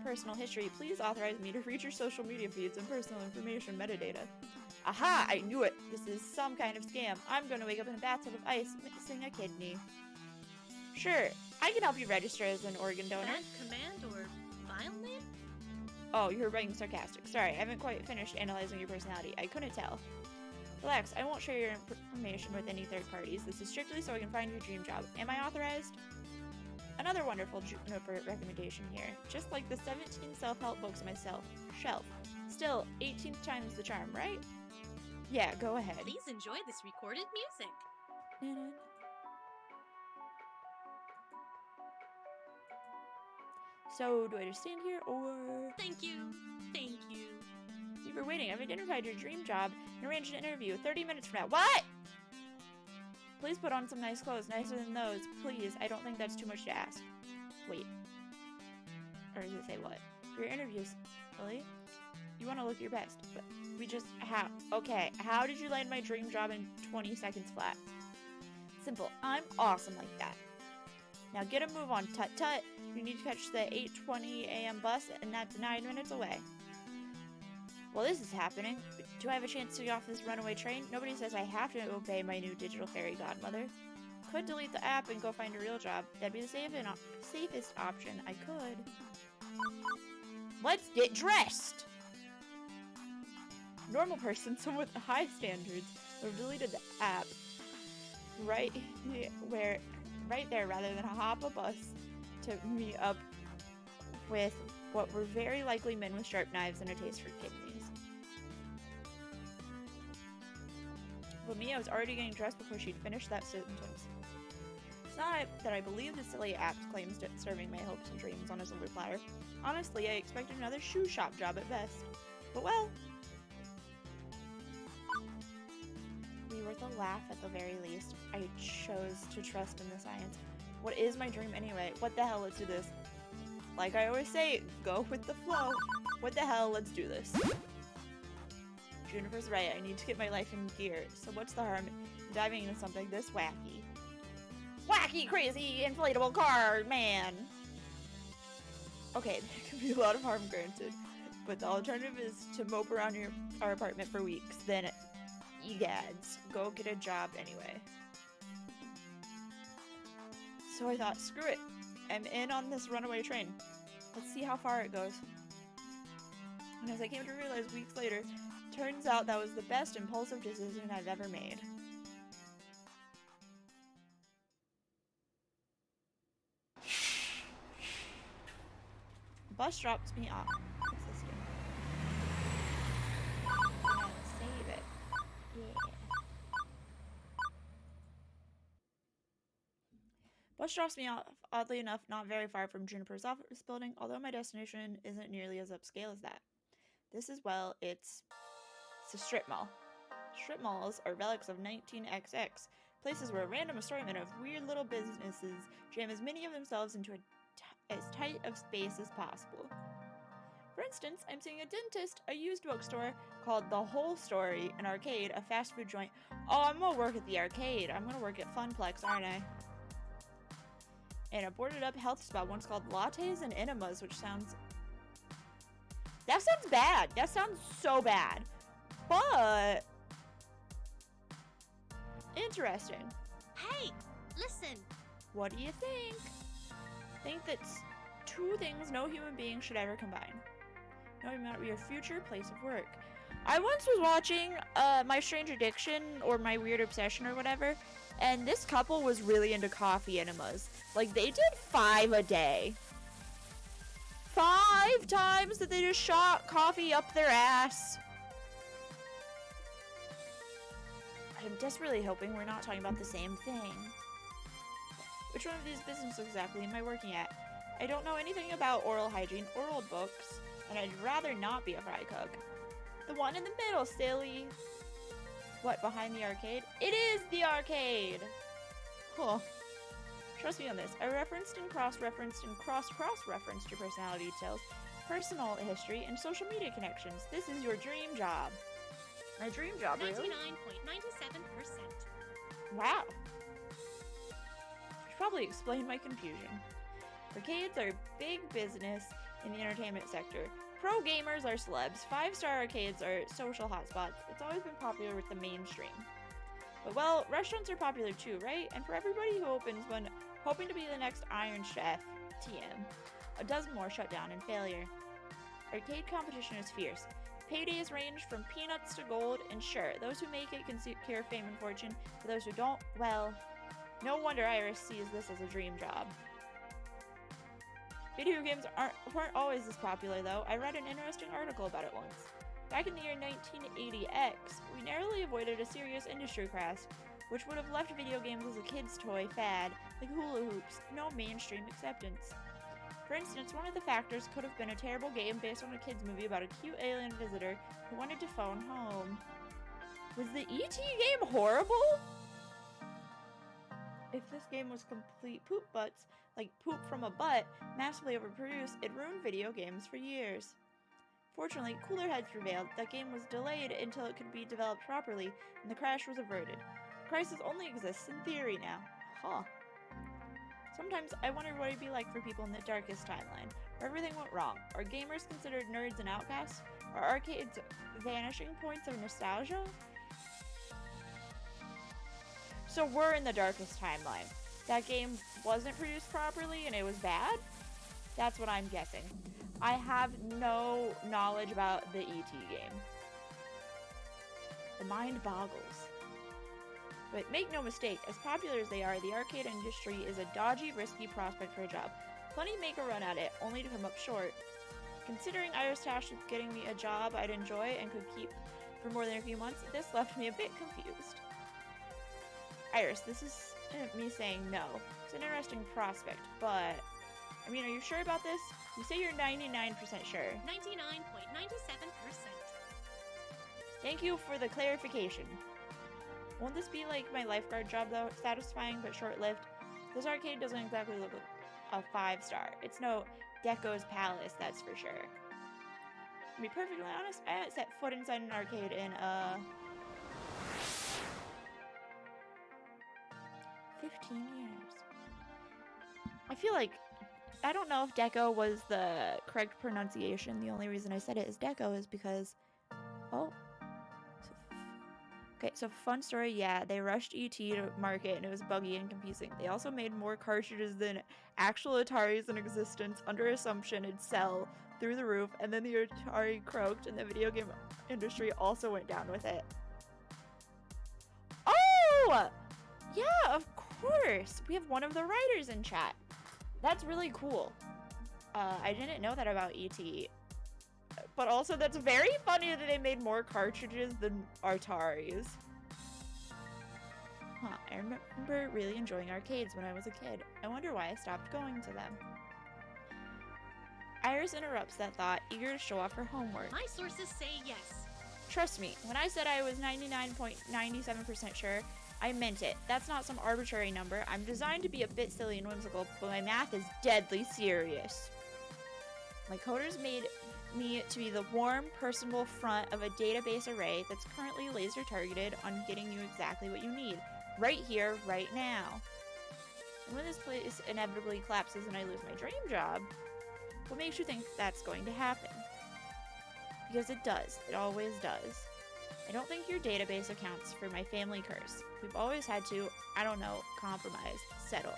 personal history. Please authorize me to read your social media feeds and personal information metadata. Aha! I knew it! This is some kind of scam. I'm gonna wake up in a bathtub of ice, missing a kidney. Sure, I can help you register as an organ donor. That command or file name? Oh, you're being sarcastic. Sorry, I haven't quite finished analyzing your personality. I couldn't tell. Relax, I won't share your information with any third parties. This is strictly so I can find your dream job. Am I authorized? Another wonderful Juniper recommendation here. Just like the 17 self-help books on my shelf. Still, 18th time's the charm, right? Yeah, go ahead. Please enjoy this recorded music. So, do I just stand here, or... Thank you. Thank you. Thank you for waiting. I've identified your dream job and arranged an interview 30 minutes from now. What? Please put on some nice clothes, nicer than those. Please, I don't think that's too much to ask. Wait. Or does it say what? For your interviews, really? You want to look your best, but we just, okay, how did you land my dream job in 20 seconds flat? Simple, I'm awesome like that. Now get a move on, tut-tut. You need to catch the 8:20 a.m. bus, and that's 9 minutes away. Well, this is happening. Do I have a chance to get off this runaway train? Nobody says I have to obey my new digital fairy godmother. Could delete the app and go find a real job. That'd be the safest option. I could. Let's get dressed! Normal person, someone with high standards, would have deleted the app right there rather than hop a bus to meet up with what were very likely men with sharp knives and a taste for kidneys. But me, I was already getting dressed before she'd finished that sentence. It's not that I believe the silly app's claims to serving my hopes and dreams on a silver platter. Honestly, I expected another shoe shop job at best. But well, we were the laugh at the very least. I chose to trust in the science. What is my dream anyway? What the hell, let's do this. Like I always say, go with the flow. What the hell, let's do this. Juniper's right, I need to get my life in gear. So what's the harm in diving into something this wacky? Wacky, crazy, inflatable car, man! Okay, there can be a lot of harm granted, but the alternative is to mope around our apartment for weeks, then egads, go get a job anyway. So I thought, screw it, I'm in on this runaway train. Let's see how far it goes. And as I came to realize weeks later, turns out that was the best impulsive decision I've ever made. Bus drops me off. What's this do? Save it. Yeah. Bus drops me off, oddly enough, not very far from Juniper's office building, although my destination isn't nearly as upscale as that. This is, well, it's a strip mall. Strip malls are relics of 19XX, places where a random assortment of weird little businesses jam as many of themselves into as tight of space as possible. For instance, I'm seeing a dentist, a used bookstore called The Whole Story, an arcade, a fast food joint. Oh, I'm gonna work at the arcade. I'm gonna work at Funplex, aren't I? And a boarded up health spa, one's called Lattes and Enemas, which sounds... That sounds bad. That sounds so bad. But... interesting. Hey, listen. What do you think? Think that's two things no human being should ever combine. Knowing about your future place of work. I once was watching My Strange Addiction or My Weird Obsession or whatever, and this couple was really into coffee enemas. Like, they did 5 a day. 5 times that they just shot coffee up their ass. I'm desperately hoping we're not talking about the same thing. Which one of these businesses exactly am I working at? I don't know anything about oral hygiene or old books, and I'd rather not be a fry cook. The one in the middle, silly. What, behind the arcade? It is the arcade! Huh. Trust me on this. I referenced and cross-referenced and cross-referenced your personality details, personal history, and social media connections. This is your dream job. My dream job, really? 99.97%. Wow. Should probably explain my confusion. Arcades are big business in the entertainment sector. Pro gamers are celebs. 5-star arcades are social hotspots. It's always been popular with the mainstream. But well, restaurants are popular too, right? And for everybody who opens one hoping to be the next Iron Chef, TM, a dozen more shut down in failure. Arcade competition is fierce. Paydays range from peanuts to gold, and sure, those who make it can secure fame and fortune. For those who don't, well, no wonder Iris sees this as a dream job. Video games weren't always this popular, though. I read an interesting article about it once. Back in the year 1980X, we narrowly avoided a serious industry crash, which would have left video games as a kid's toy fad, like hula hoops, no mainstream acceptance. For instance, one of the factors could have been a terrible game based on a kid's movie about a cute alien visitor who wanted to phone home. Was the E.T. game horrible? If this game was complete poop butts, like poop from a butt, massively overproduced, it ruined video games for years. Fortunately, cooler heads prevailed. That game was delayed until it could be developed properly, and the crash was averted. The crisis only exists in theory now. Huh. Sometimes I wonder what it'd be like for people in the darkest timeline, where everything went wrong. Are gamers considered nerds and outcasts? Are arcades vanishing points of nostalgia? So we're in the darkest timeline. That game wasn't produced properly and it was bad? That's what I'm guessing. I have no knowledge about the E.T. game. The mind boggles. But make no mistake, as popular as they are, the arcade industry is a dodgy, risky prospect for a job. Plenty make a run at it, only to come up short. Considering I was tasked with getting me a job I'd enjoy and could keep for more than a few months, this left me a bit confused. Iris, this is me saying no. It's an interesting prospect, but... I mean, are you sure about this? You say you're 99% sure. 99.97%. Thank you for the clarification. Won't this be like my lifeguard job though? Satisfying but short-lived. This arcade doesn't exactly look like a 5-star. It's no Deco's Palace, that's for sure. To be perfectly honest, I haven't set foot inside an arcade in 15 years. I feel like, I don't know if Deco was the correct pronunciation. The only reason I said it is Deco is because, oh. Okay, so fun story, yeah, they rushed E.T. to market and it was buggy and confusing. They also made more cartridges than actual Ataris in existence under assumption it'd sell through the roof, and then the Atari croaked and the video game industry also went down with it. Oh! Yeah, of course! We have one of the writers in chat. That's really cool. I didn't know that about E.T. But also, that's very funny that they made more cartridges than Ataris. Huh, I remember really enjoying arcades when I was a kid. I wonder why I stopped going to them. Iris interrupts that thought, eager to show off her homework. My sources say yes. Trust me, when I said I was 99.97% sure, I meant it. That's not some arbitrary number. I'm designed to be a bit silly and whimsical, but my math is deadly serious. My coders made me to be the warm, personable front of a database array that's currently laser targeted on getting you exactly what you need. Right here, right now. And when this place inevitably collapses and I lose my dream job, what makes you think that's going to happen? Because it does. It always does. I don't think your database accounts for my family curse. We've always had to, I don't know, compromise, settle,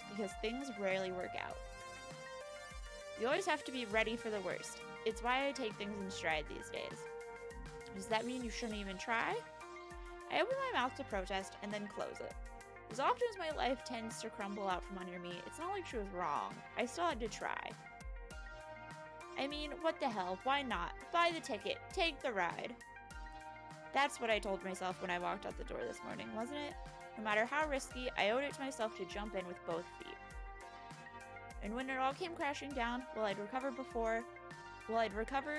because things rarely work out. You always have to be ready for the worst. It's why I take things in stride these days. Does that mean you shouldn't even try? I open my mouth to protest and then close it. As often as my life tends to crumble out from under me, it's not like she was wrong. I still had to try. I mean, what the hell, why not? Buy the ticket, take the ride. That's what I told myself when I walked out the door this morning, wasn't it? No matter how risky, I owed it to myself to jump in with both feet. And when it all came crashing down, I'd recovered before, I'd recover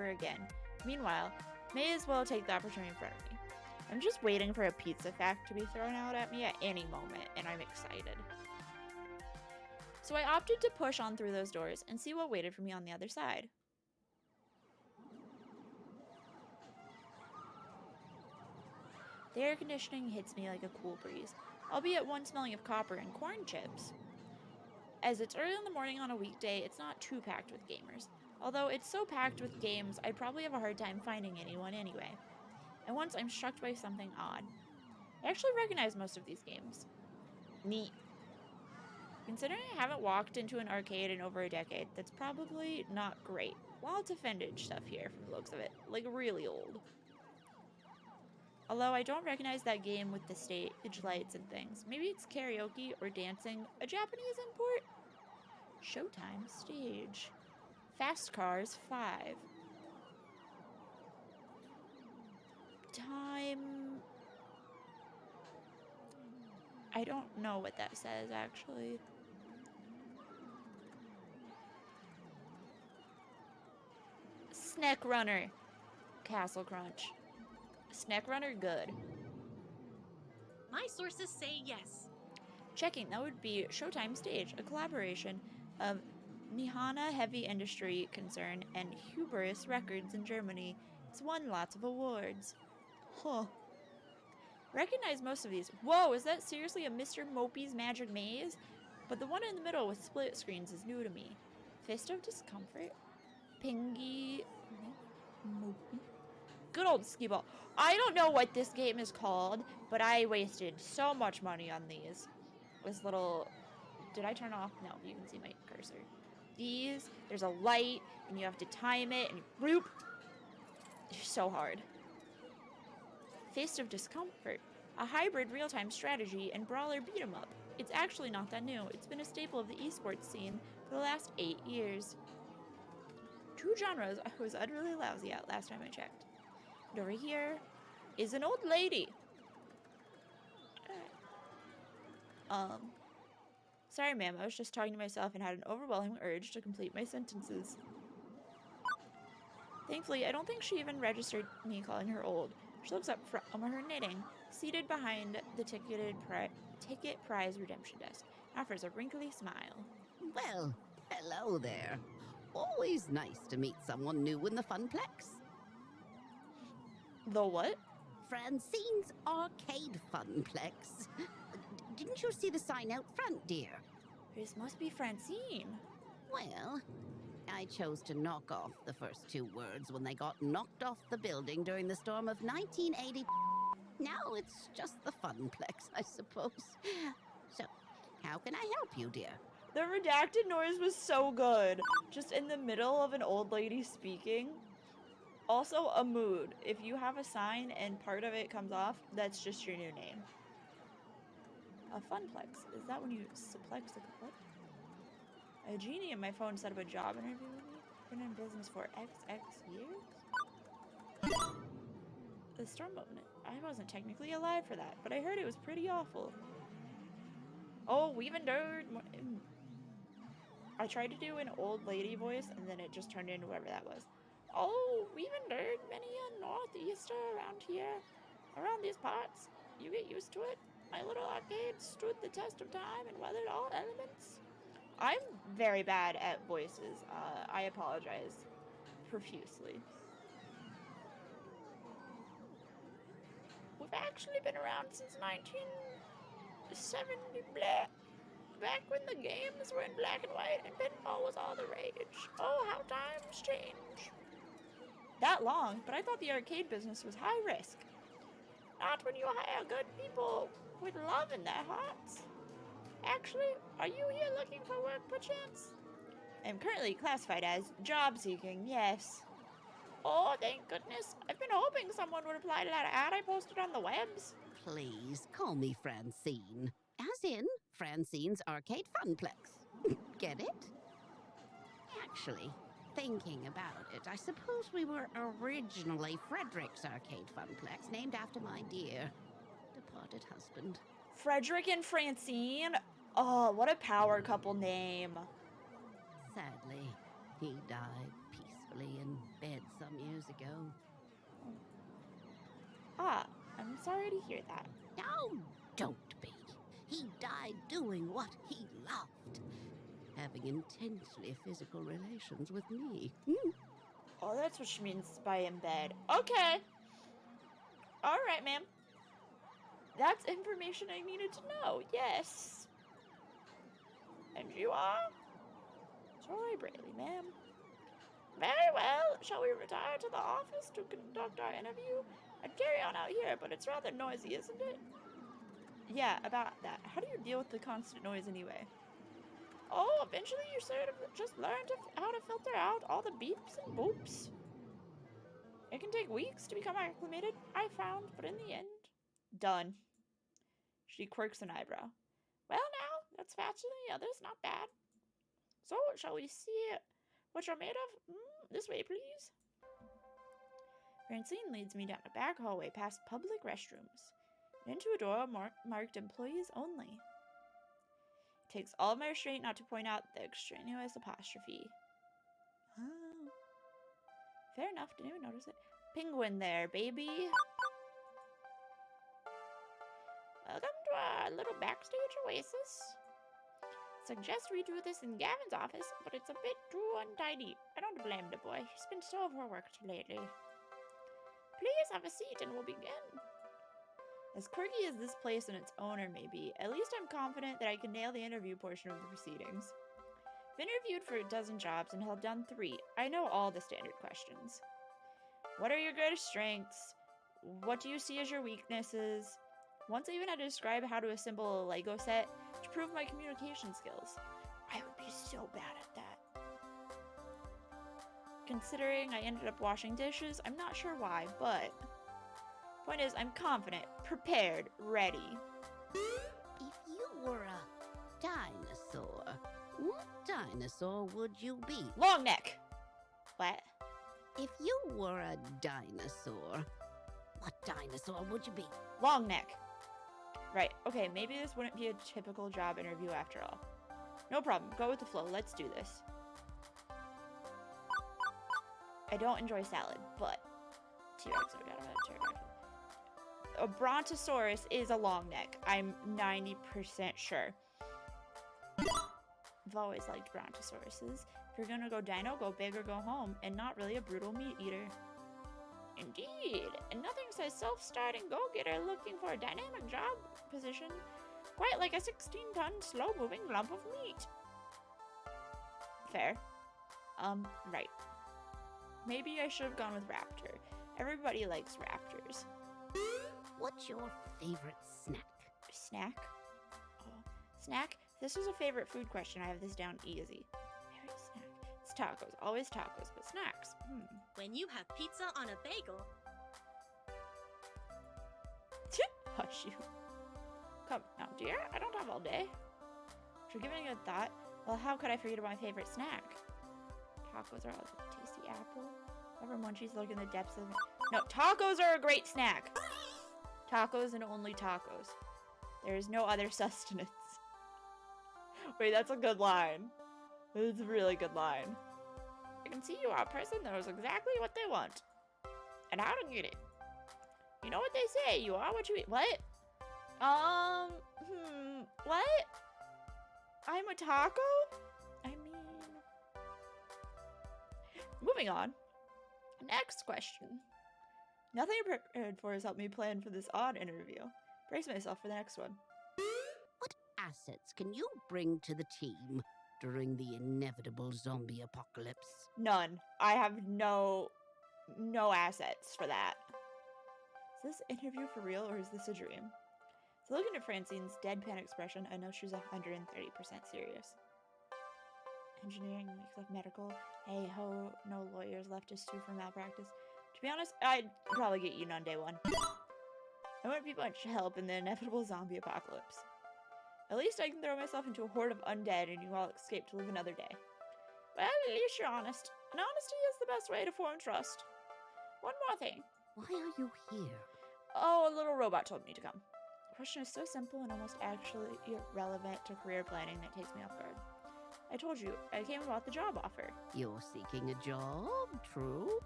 again. Meanwhile, may as well take the opportunity in front of me. I'm just waiting for a pizza fact to be thrown out at me at any moment, and I'm excited. So I opted to push on through those doors and see what waited for me on the other side. The air conditioning hits me like a cool breeze, albeit one smelling of copper and corn chips. As it's early in the morning on a weekday, it's not too packed with gamers. Although it's so packed with games, I'd probably have a hard time finding anyone anyway. And once I'm struck by something odd. I actually recognize most of these games. Neat. Considering I haven't walked into an arcade in over a decade, that's probably not great. Lots of vintage stuff here from the looks of it, like really old. Although I don't recognize that game with the stage lights and things. Maybe it's karaoke or dancing, a Japanese import? Showtime stage. Fast Cars 5. time... I don't know what that says, actually. Snack Runner. Castle Crunch. Snack Runner, good. My sources say yes. Checking, that would be Showtime Stage, a collaboration of Nihana Heavy Industry Concern and Hubris Records in Germany. It's won lots of awards. Huh. Recognize most of these. Whoa, is that seriously a Mr. Mopey's Magic Maze? But the one in the middle with split screens is new to me. Fist of Discomfort? Pingy... Mopey? Good old Skee-Ball. I don't know what this game is called, but I wasted so much money on these. This little... Did I turn off? No, you can see my cursor. These, there's a light, and you have to time it, and whoop! They're so hard. Fist of Discomfort, a hybrid real-time strategy and brawler beat-em-up. It's actually not that new. It's been a staple of the esports scene for the last 8 years. 2 genres I was utterly lousy at last time I checked. And over here is an old lady. Sorry, ma'am. I was just talking to myself and had an overwhelming urge to complete my sentences. Thankfully, I don't think she even registered me calling her old. She looks up from her knitting, seated behind the ticket prize redemption desk, and offers a wrinkly smile. Well, hello there. Always nice to meet someone new in the Funplex. The what? Francine's Arcade Funplex. Didn't you see the sign out front, dear? This must be Francine. Well, I chose to knock off the first 2 words when they got knocked off the building during the storm of 1980. Now it's just the Funplex, I suppose. So, how can I help you, dear? The redacted noise was so good. Just in the middle of an old lady speaking. Also, a mood. If you have a sign and part of it comes off, that's just your new name. A Funplex. Is that when you suplex a clip? A genie in my phone set up a job interview with me. Been in business for XX years? The storm opened. I wasn't technically alive for that, but I heard it was pretty awful. Oh, we've endured. I tried to do an old lady voice, and then it just turned into whoever that was. Oh, we've endured many a northeaster around here. Around these parts. You get used to it. My little arcade stood the test of time and weathered all elements. I'm very bad at voices. I apologize profusely. We've actually been around since 1970 blah. Back when the games were in black and white and pinball was all the rage. Oh, how times change. That long, but I thought the arcade business was high risk. Not when you hire good people with love in their hearts. Actually, are you here looking for work, perchance? I'm currently classified as job seeking, yes. Oh, thank goodness. I've been hoping someone would reply to that ad I posted on the webs. Please call me Francine. As in Francine's Arcade Funplex. Get it? Actually, thinking about it, I suppose we were originally Frederick's Arcade Funplex, named after my dear departed husband. Frederick and Francine? Oh, what a power couple name. Sadly, he died peacefully in bed some years ago. Ah, I'm sorry to hear that. No, don't be. He died doing what he loved. Having intensely physical relations with me. Oh, that's what she means by in bed. Okay. All right, ma'am. That's information I needed to know. Yes. And you are? Troy Braley, ma'am. Very well. Shall we retire to the office to conduct our interview? I'd carry on out here, but it's rather noisy, isn't it? Yeah, about that. How do you deal with the constant noise anyway? Oh, eventually you sort of just learn how to filter out all the beeps and boops. It can take weeks to become acclimated, I found, but in the end, done. She quirks an eyebrow. Well now, that's faster than the others, not bad. So, shall we see what you're made of? This way, please. Francine leads me down a back hallway past public restrooms and into a door marked employees only. It takes all of my restraint not to point out the extraneous apostrophe. Oh. Fair enough, didn't even notice it. Penguin there, baby. Welcome to our little backstage oasis. Suggest we do this in Gavin's office, but it's a bit too untidy. I don't blame the boy. He's been so overworked lately. Please have a seat and we'll begin. As quirky as this place and its owner may be, at least I'm confident that I can nail the interview portion of the proceedings. I've interviewed for a dozen jobs and held down 3. I know all the standard questions. What are your greatest strengths? What do you see as your weaknesses? Once I even had to describe how to assemble a Lego set to prove my communication skills. I would be so bad at that. Considering I ended up washing dishes, I'm not sure why, but point is, I'm confident, prepared, ready. If you were a dinosaur, what dinosaur would you be? Long neck. What? If you were a dinosaur, what dinosaur would you be? Long neck. Right, okay, maybe this wouldn't be a typical job interview after all. No problem, go with the flow, let's do this. I don't enjoy salad, but T-Rex are down about pterodactyl. A brontosaurus is a long neck, I'm 90% sure. I've always liked brontosauruses. If you're gonna go dino, go big or go home, and not really a brutal meat eater. Indeed, and nothing says self-starting go-getter looking for a dynamic job position quite like a 16-ton slow-moving lump of meat. Fair. Right. Maybe I should have gone with raptor. Everybody likes raptors. What's your favorite snack? Snack? Oh, snack? This was a favorite food question. I have this down easy. Favorite snack? It's tacos. Always tacos, but snacks. When you have pizza on a bagel. Hush you. Come now, dear. I don't have all day. After giving it a thought, well, how could I forget about my favorite snack? Tacos are always a tasty apple. Whenever munchies look in the depths of... No, tacos are a great snack. Tacos and only tacos. There is no other sustenance. Wait, that's a good line. That's a really good line. I can see you are a person that knows exactly what they want. And how to get it. You know what they say, you are what you eat. What? What? I'm a taco? I mean... Moving on. Next question. Nothing I prepared for has helped me plan for this odd interview. Brace myself for the next one. What assets can you bring to the team during the inevitable zombie apocalypse? None. I have no assets for that. Is this interview for real or is this a dream? So looking at Francine's deadpan expression, I know she's 130% serious. Engineering mixed with medical. Hey ho, no lawyers left to sue for malpractice. To be honest, I'd probably get you on day 1. I wouldn't be much help in the inevitable zombie apocalypse. At least I can throw myself into a horde of undead and you all escape to live another day. Well, at least you're honest. And honesty is the best way to form trust. One more thing. Why are you here? Oh, a little robot told me to come. The question is so simple and almost actually irrelevant to career planning that takes me off guard. I told you, I came about the job offer. You're seeking a job, true?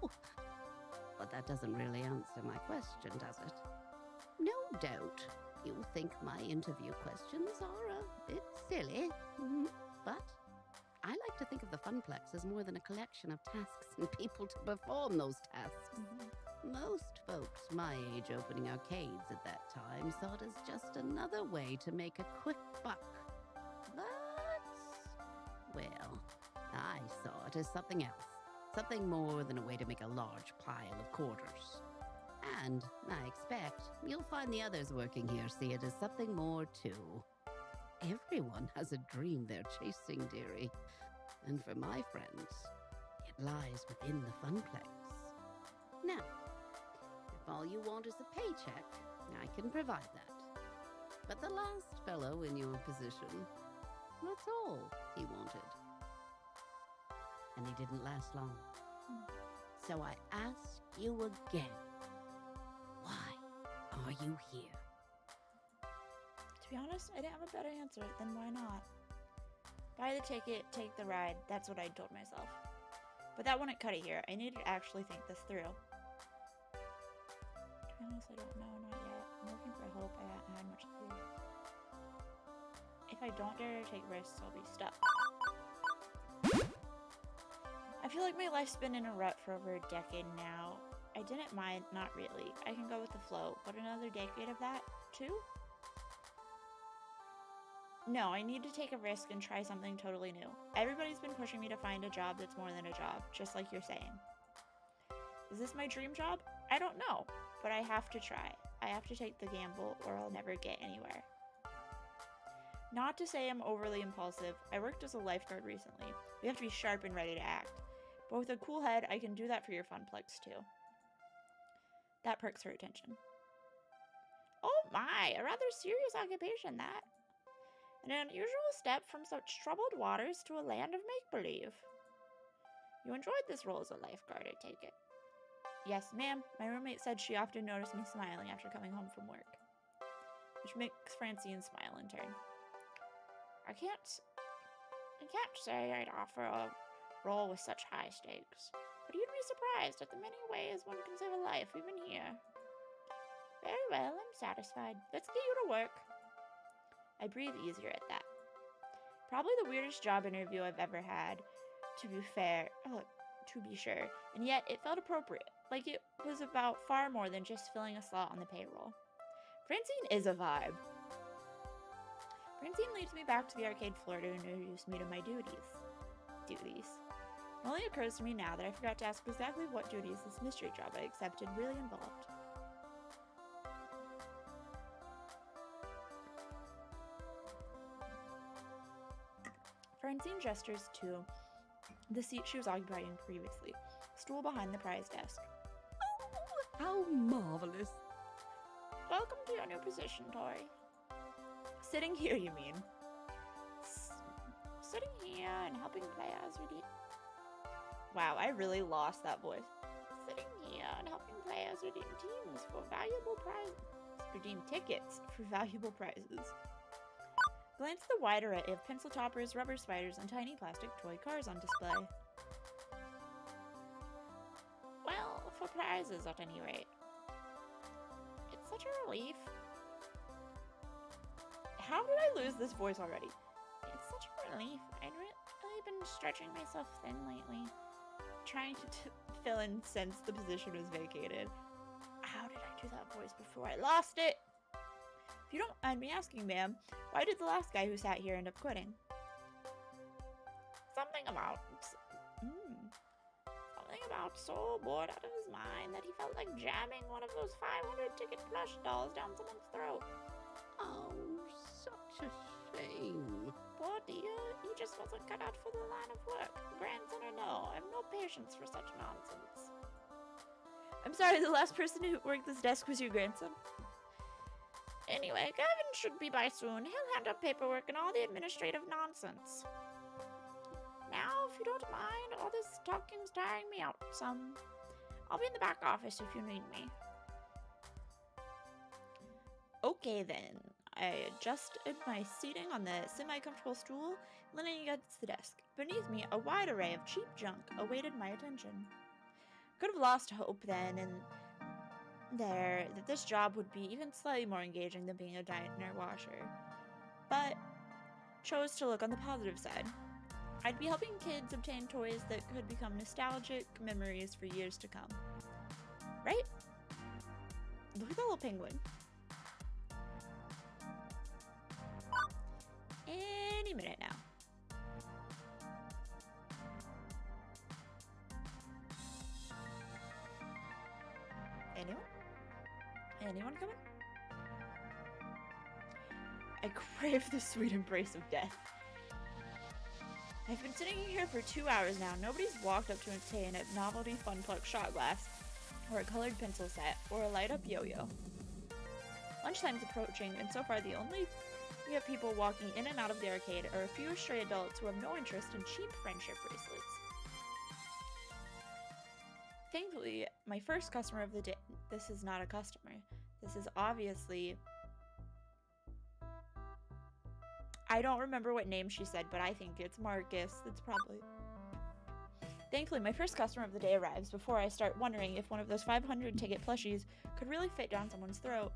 But that doesn't really answer my question, does it? No doubt you think my interview questions are a bit silly, but I like to think of the Funplex as more than a collection of tasks and people to perform those tasks. Most folks my age opening arcades at that time saw it as just another way to make a quick buck. But, well, I saw it as something else. Something more than a way to make a large pile of quarters. And I expect you'll find the others working here see it as something more too. Everyone has a dream they're chasing, dearie. And for my friends, it lies within the Funplex. Now, if all you want is a paycheck, I can provide that. But the last fellow in your position, that's all he wanted. And he didn't last long. So I ask you again, why are you here? To be honest, I didn't have a better answer, then why not? Buy the ticket, take the ride, that's what I told myself. But that wouldn't cut it here. I needed to actually think this through. To be honest, I don't know, not yet. I'm looking for hope. I haven't had much food. If I don't dare to take risks, I'll be stuck. I feel like my life's been in a rut for over a decade now. I didn't mind, not really. I can go with the flow, but another decade of that, too? No, I need to take a risk and try something totally new. Everybody's been pushing me to find a job that's more than a job, just like you're saying. Is this my dream job? I don't know, but I have to try. I have to take the gamble or I'll never get anywhere. Not to say I'm overly impulsive, I worked as a lifeguard recently. We have to be sharp and ready to act. But with a cool head, I can do that for your funplex too. That perks her attention. Oh my, a rather serious occupation that. An unusual step from such troubled waters to a land of make-believe. You enjoyed this role as a lifeguard, I take it. Yes, ma'am. My roommate said she often noticed me smiling after coming home from work. Which makes Francine smile in turn. I can't say I'd offer a role with such high stakes, but you'd be surprised at the many ways one can save a life, even here. Very well, I'm satisfied. Let's get you to work. I breathe easier at that. Probably the weirdest job interview I've ever had, to be sure, and yet it felt appropriate, like it was about far more than just filling a slot on the payroll. Francine is a vibe. Francine leads me back to the arcade floor to introduce me to my duties. It only occurs to me now that I forgot to ask exactly what duties this mystery job I accepted really involved. Francine gestures to the seat she was occupying previously, stool behind the prize desk. Oh, how marvelous. Welcome to your new position, Tori. Sitting here, you mean? Sitting here and helping players redeem... Wow, I really lost that voice. Sitting here and helping players redeem teams for valuable prizes. Redeem tickets for valuable prizes. Glance at the wide array of pencil toppers, rubber spiders, and tiny plastic toy cars on display. Well, for prizes at any rate. It's such a relief. How did I lose this voice already? It's such a relief. I'd really been stretching myself thin lately. Trying to fill in since the position was vacated. How did I do that voice before I lost it? If you don't mind me asking, ma'am, why did the last guy who sat here end up quitting? Something about so bored out of his mind that he felt like jamming one of those 500 ticket plush dolls down someone's throat. Oh, such a shame. Poor dear, he just wasn't cut out for the line of work. Grandson or no, I have no patience for such nonsense. I'm sorry, the last person who worked this desk was your grandson? Anyway, Gavin should be by soon. He'll hand up paperwork and all the administrative nonsense. Now, if you don't mind, all this talking's tiring me out some. I'll be in the back office if you need me. Okay then. I adjusted my seating on the semi-comfortable stool, leaning against the desk. Beneath me, a wide array of cheap junk awaited my attention. Could have lost hope then and there that this job would be even slightly more engaging than being a diner washer, but chose to look on the positive side. I'd be helping kids obtain toys that could become nostalgic memories for years to come. Right? Look at the little penguin. Any minute now. Anyone? Anyone coming? I crave the sweet embrace of death. I've been sitting here for 2 hours now. Nobody's walked up to obtain a novelty Funplex shot glass, or a colored pencil set, or a light-up yo-yo. Lunchtime's approaching, and so far we have people walking in and out of the arcade are a few stray adults who have no interest in cheap friendship bracelets. Thankfully, my first customer of the day. This is not a customer. This is obviously. I don't remember what name she said, but I think it's Marcus. It's probably. Thankfully, my first customer of the day arrives before I start wondering if one of those 500 ticket plushies could really fit down someone's throat.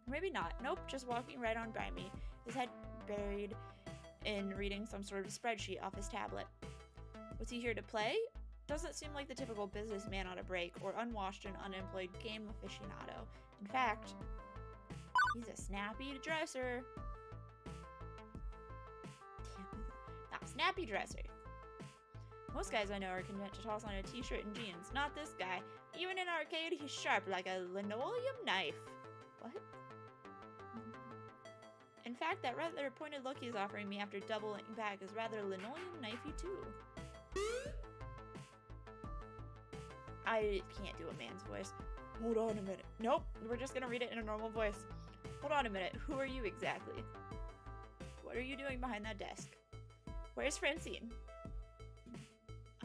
Maybe not. Nope, just walking right on by me, his head buried in reading some sort of spreadsheet off his tablet. Was he here to play? Doesn't seem like the typical businessman on a break or unwashed and unemployed game aficionado. In fact, he's a snappy dresser. Not snappy dresser. Most guys I know are content to toss on a t-shirt and jeans. Not this guy. Even in arcade, he's sharp like a linoleum knife. What? In fact, that rather pointed look he's offering me after doubling back is rather linoleum knifey too. I can't do a man's voice. Hold on a minute. Nope, we're just gonna read it in a normal voice. Hold on a minute. Who are you exactly? What are you doing behind that desk? Where's Francine?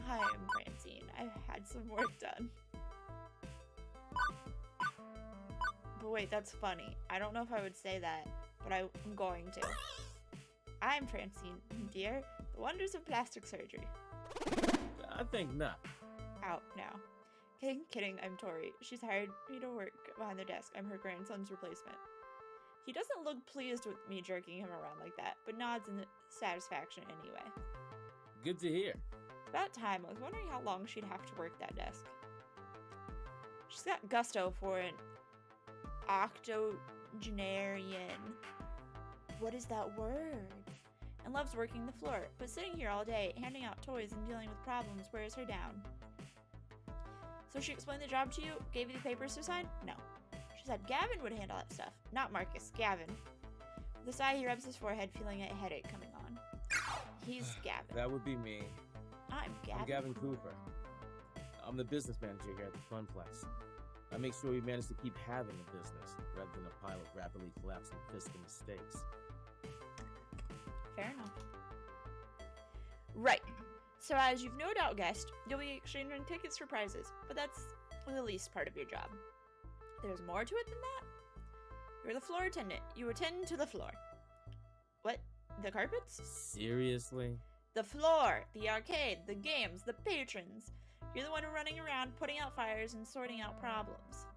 Hi, I'm Francine. I've had some work done. But wait, that's funny. I don't know if I would say that, but I'm going to. I'm Francine, dear. The wonders of plastic surgery. I think not. Out now. Kidding, I'm Tori. She's hired me to work behind the desk. I'm her grandson's replacement. He doesn't look pleased with me jerking him around like that, but nods in satisfaction anyway. Good to hear. About time. I was wondering how long she'd have to work that desk. She's got gusto for an octogenarian. What is that word? And loves working the floor, but sitting here all day, handing out toys and dealing with problems wears her down. So she explained the job to you? Gave you the papers to sign? No. She said Gavin would handle that stuff. Not Marcus, Gavin. With a sigh, he rubs his forehead, feeling a headache coming on. He's Gavin. That would be me. I'm Gavin. I'm Gavin Cooper. I'm the business manager here at the Funplex. I make sure we manage to keep having a business rather than a pile of rapidly collapsing fiscal mistakes. Fair enough. Right. So as you've no doubt guessed, you'll be exchanging tickets for prizes, but that's the least part of your job. There's more to it than that. You're the floor attendant. You attend to the floor. What? The carpets? Seriously? The floor, the arcade, the games, the patrons. You're the one running around, putting out fires and sorting out problems.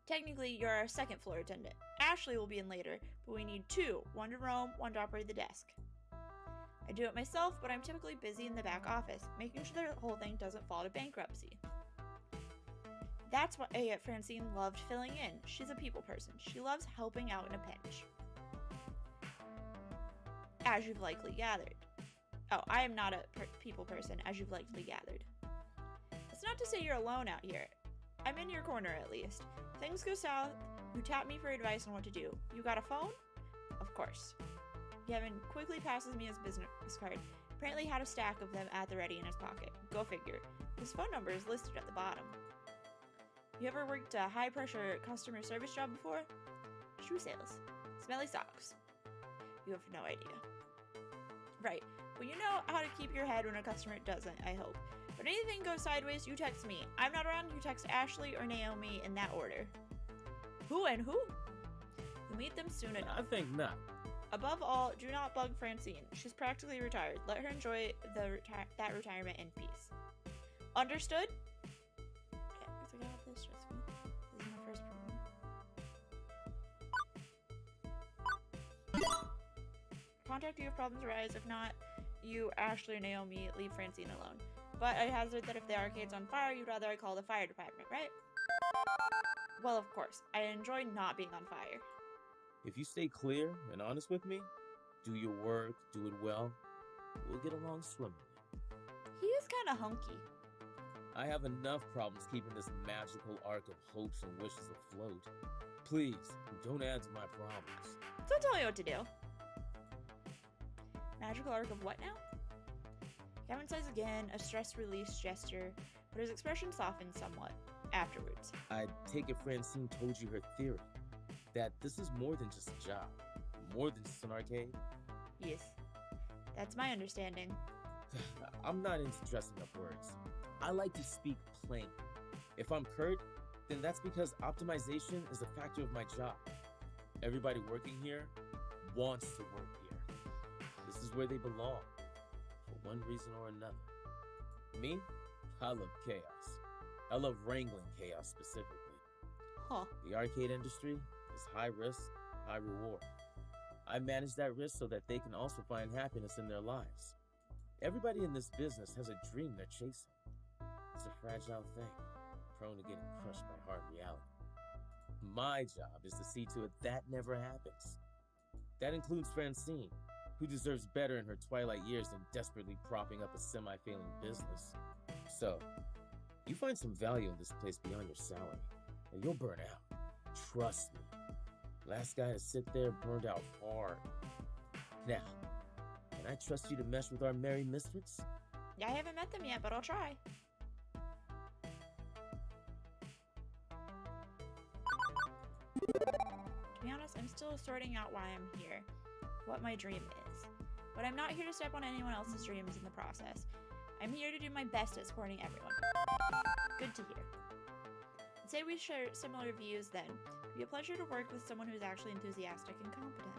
Technically, you're our second floor attendant. Ashley will be in later, but we need two. One to roam, one to operate the desk. I do it myself, but I'm typically busy in the back office, making sure the whole thing doesn't fall to bankruptcy. That's why Francine loved filling in. She's a people person. She loves helping out in a pinch. As you've likely gathered. Oh, I am not a people person, as you've likely gathered. It's not to say you're alone out here. I'm in your corner, at least. If things go south, you tap me for advice on what to do. You got a phone? Of course. Gavin quickly passes me his business card. Apparently had a stack of them at the ready in his pocket. Go figure. His phone number is listed at the bottom. You ever worked a high-pressure customer service job before? Shoe sales. Smelly socks. You have no idea. Right. Well, you know how to keep your head when a customer doesn't, I hope. But anything goes sideways, you text me. I'm not around, you text Ashley or Naomi in that order. Who and who? You'll meet them soon enough. I think not. Above all, do not bug Francine. She's practically retired. Let her enjoy that retirement in peace. Understood? Okay, I got this. Trust me. This is my first problem. Contact you if problems arise. If not, you, Ashley, or Naomi leave Francine alone. But I hazard that if the arcade's on fire, you'd rather I call the fire department, right? Well, of course. I enjoy not being on fire. If you stay clear and honest with me, do your work, do it well, we'll get along swimmingly. He is kind of hunky. I have enough problems keeping this magical arc of hopes and wishes afloat. Please, don't add to my problems. Don't tell me what to do. Magical arc of what now? Gavin sighs again, a stress release gesture, but his expression softens somewhat afterwards. I take it Francine told you her theory, that this is more than just a job, more than just an arcade? Yes, that's my understanding. I'm not into dressing up words. I like to speak plain. If I'm curt, then that's because optimization is a factor of my job. Everybody working here wants to work here. This is where they belong, for one reason or another. Me, I love chaos. I love wrangling chaos specifically. Huh. The arcade industry is high risk, high reward. I manage that risk so that they can also find happiness in their lives. Everybody in this business has a dream they're chasing. It's a fragile thing, prone to getting crushed by hard reality. My job is to see to it that never happens. That includes Francine, who deserves better in her twilight years than desperately propping up a semi-failing business. So, you find some value in this place beyond your salary, and you'll burn out. Trust me. Last guy to sit there burned out hard. Now, can I trust you to mesh with our merry misfits? Yeah, I haven't met them yet, but I'll try. To be honest, I'm still sorting out why I'm here, what my dream is. But I'm not here to step on anyone else's dreams in the process. I'm here to do my best at supporting everyone. Good to hear. I'd say we share similar views then. It'd be a pleasure to work with someone who's actually enthusiastic and competent.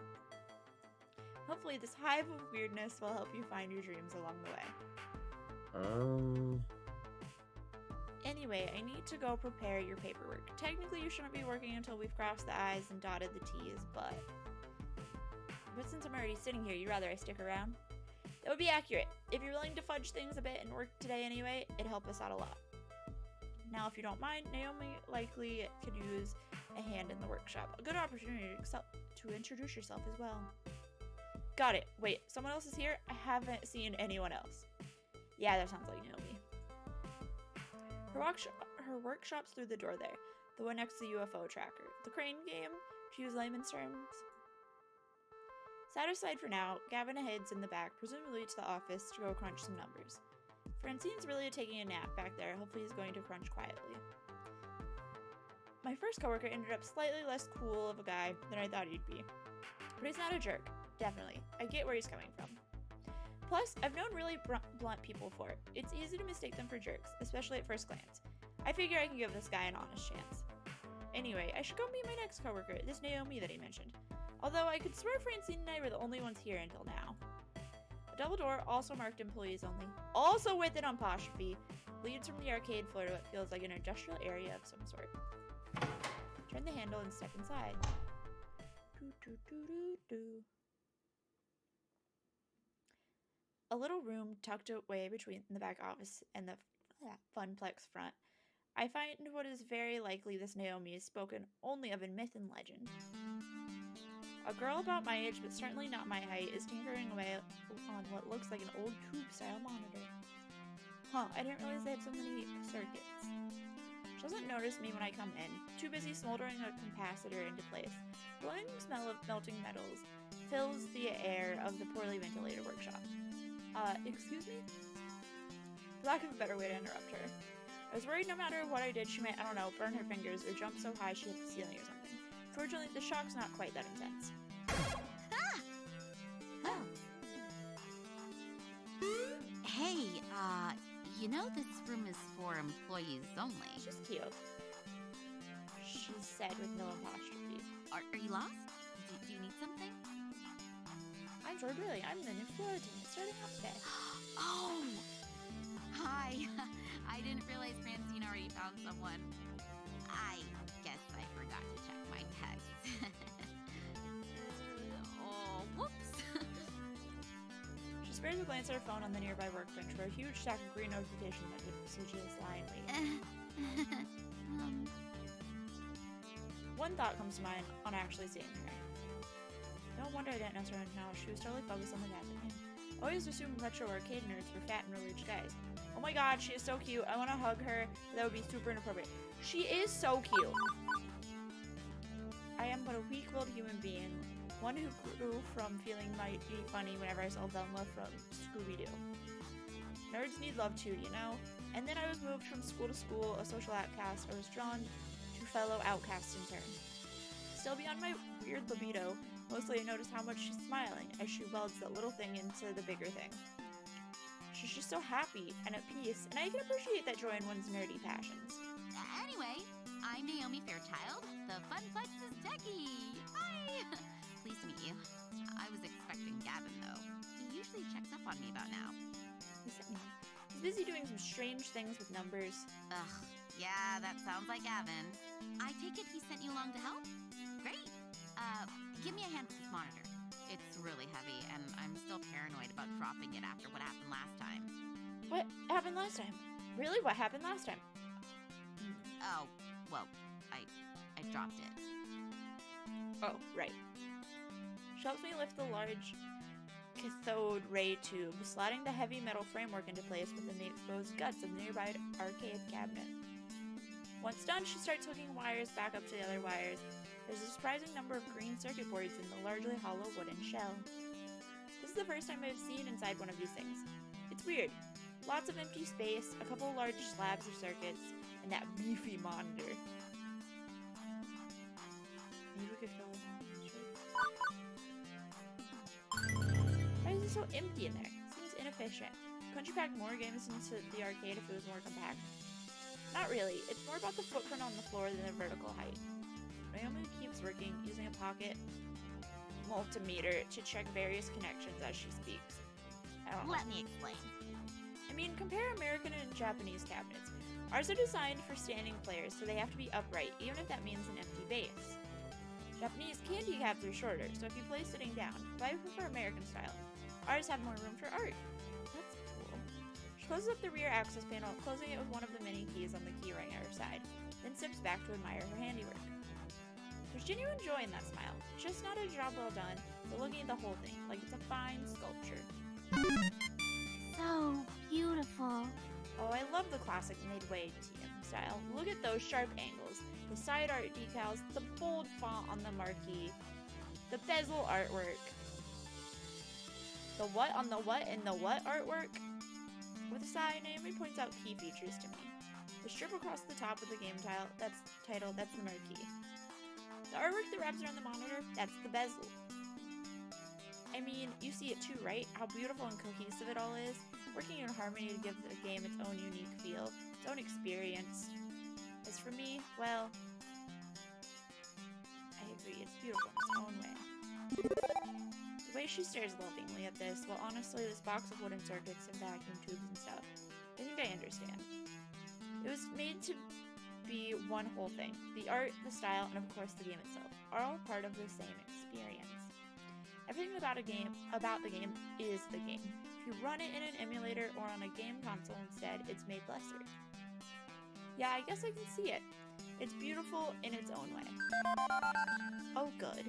Hopefully this hive of weirdness will help you find your dreams along the way. Anyway, I need to go prepare your paperwork. Technically, you shouldn't be working until we've crossed the I's and dotted the T's, but since I'm already sitting here, you'd rather I stick around? That would be accurate. If you're willing to fudge things a bit and work today anyway, it'd help us out a lot. Now, if you don't mind, Naomi likely could use a hand in the workshop. A good opportunity to introduce yourself as well. Got it. Wait, someone else is here? I haven't seen anyone else. Yeah, that sounds like Naomi. Her workshop's through the door there. The one next to the UFO tracker. The crane game, to use layman's terms. Satisfied for now, Gavin heads in the back, presumably to the office, to go crunch some numbers. Francine's really taking a nap back there. Hopefully he's going to crunch quietly. My first coworker ended up slightly less cool of a guy than I thought he'd be. But he's not a jerk, definitely. I get where he's coming from. Plus, I've known really blunt people before. It's easy to mistake them for jerks, especially at first glance. I figure I can give this guy an honest chance. Anyway, I should go meet my next coworker, this Naomi that he mentioned. Although I could swear Francine and I were the only ones here until now. A double door, also marked employees only, also with an apostrophe, leads from the arcade floor to what feels like an industrial area of some sort. Turn the handle and step inside. A little room tucked away between the back office and the Funplex front. I find what is very likely this Naomi is spoken only of in myth and legend. A girl about my age, but certainly not my height, is tinkering away on what looks like an old tube-style monitor. Huh, I didn't realize they had so many circuits. She doesn't notice me when I come in, too busy smoldering a capacitor into place. The glowing smell of melting metals fills the air of the poorly ventilated workshop. Excuse me? For lack of a better way to interrupt her. I was worried no matter what I did, she might, I don't know, burn her fingers or jump so high she hit the ceiling or something. Fortunately, the shock's not quite that intense. Hey, you know this room is for employees only. She's cute. She said with no apostrophe. Are you lost? Do you need something? I'm George Riley. I'm the new floor attendant starting out today. Oh! Hi. I didn't realize Francine already found someone. I guess I forgot to check my text. Oh, whoops. She spares a glance at her phone on the nearby workbench where a huge stack of green notification messages lie in wait. One thought comes to mind on actually seeing her. No wonder I didn't notice her until she was totally focused on the guys at him. I always assumed retro arcade nerds were fat and middle-aged guys. Oh my god, she is so cute. I want to hug her, but that would be super inappropriate. She is so cute. I am but a weak-willed human being, one who grew from feeling mighty funny whenever I saw Velma from Scooby-Doo. Nerds need love too, you know? And then I was moved from school to school, a social outcast. I was drawn to fellow outcasts in turn. Still beyond my weird libido, mostly I noticed how much she's smiling as she welds that little thing into the bigger thing. She's just so happy and at peace, and I can appreciate that joy in one's nerdy passions. Anyway, I'm Naomi Fairchild, the Funplex's techie. Hi! Pleased to meet you. I was expecting Gavin, though. He usually checks up on me about now. He's busy doing some strange things with numbers. Ugh, yeah, that sounds like Gavin. I take it he sent you along to help? Great. Give me a hand with this monitor. It's really heavy, and I'm still paranoid about dropping it after what happened last time. What happened last time? Really? What happened last time? Oh, well, I dropped it. Oh, right. She helps me lift the large cathode ray tube, sliding the heavy metal framework into place within the exposed guts of the nearby arcade cabinet. Once done, she starts hooking wires back up to the other wires. There's a surprising number of green circuit boards in the largely hollow wooden shell. This is the first time I've seen inside one of these things. It's weird. Lots of empty space, a couple large slabs of circuits, and that beefy monitor. Maybe we could fill it in. Why is it so empty in there? Seems inefficient. Couldn't you pack more games into the arcade if it was more compact? Not really. It's more about the footprint on the floor than the vertical height. Naomi keeps working, using a pocket multimeter to check various connections as she speaks. I don't know. Let me explain. I mean, compare American and Japanese cabinets. Ours are designed for standing players, so they have to be upright, even if that means an empty base. Japanese candy cabs are shorter, so if you play sitting down, but I prefer American style. Ours have more room for art. That's cool. She closes up the rear access panel, closing it with one of the mini keys on the keyring at her side, then steps back to admire her handiwork. There's genuine joy in that smile. It's just not a job well done, but looking at the whole thing, like it's a fine sculpture. So beautiful. Oh, I love the classic Midway TM style. Look at those sharp angles, the side art decals, the bold font on the marquee, the bezel artwork. The what on the what and the what artwork? With a sigh, Naomi points out key features to me. The strip across the top of the game that's the marquee. The artwork that wraps around the monitor, that's the bezel. I mean, you see it too, right? How beautiful and cohesive it all is, working in harmony to give the game its own unique feel, its own experience. As for me, well, I agree, it's beautiful in its own way. The way she stares lovingly at this, well, honestly, this box of wooden circuits and vacuum tubes and stuff, I think I understand. It was made to be one whole thing. The art, the style, and of course the game itself are all part of the same experience. Everything about the game is the game. If you run it in an emulator or on a game console instead, it's made lesser. Yeah, I guess I can see it. It's beautiful in its own way. Oh, good.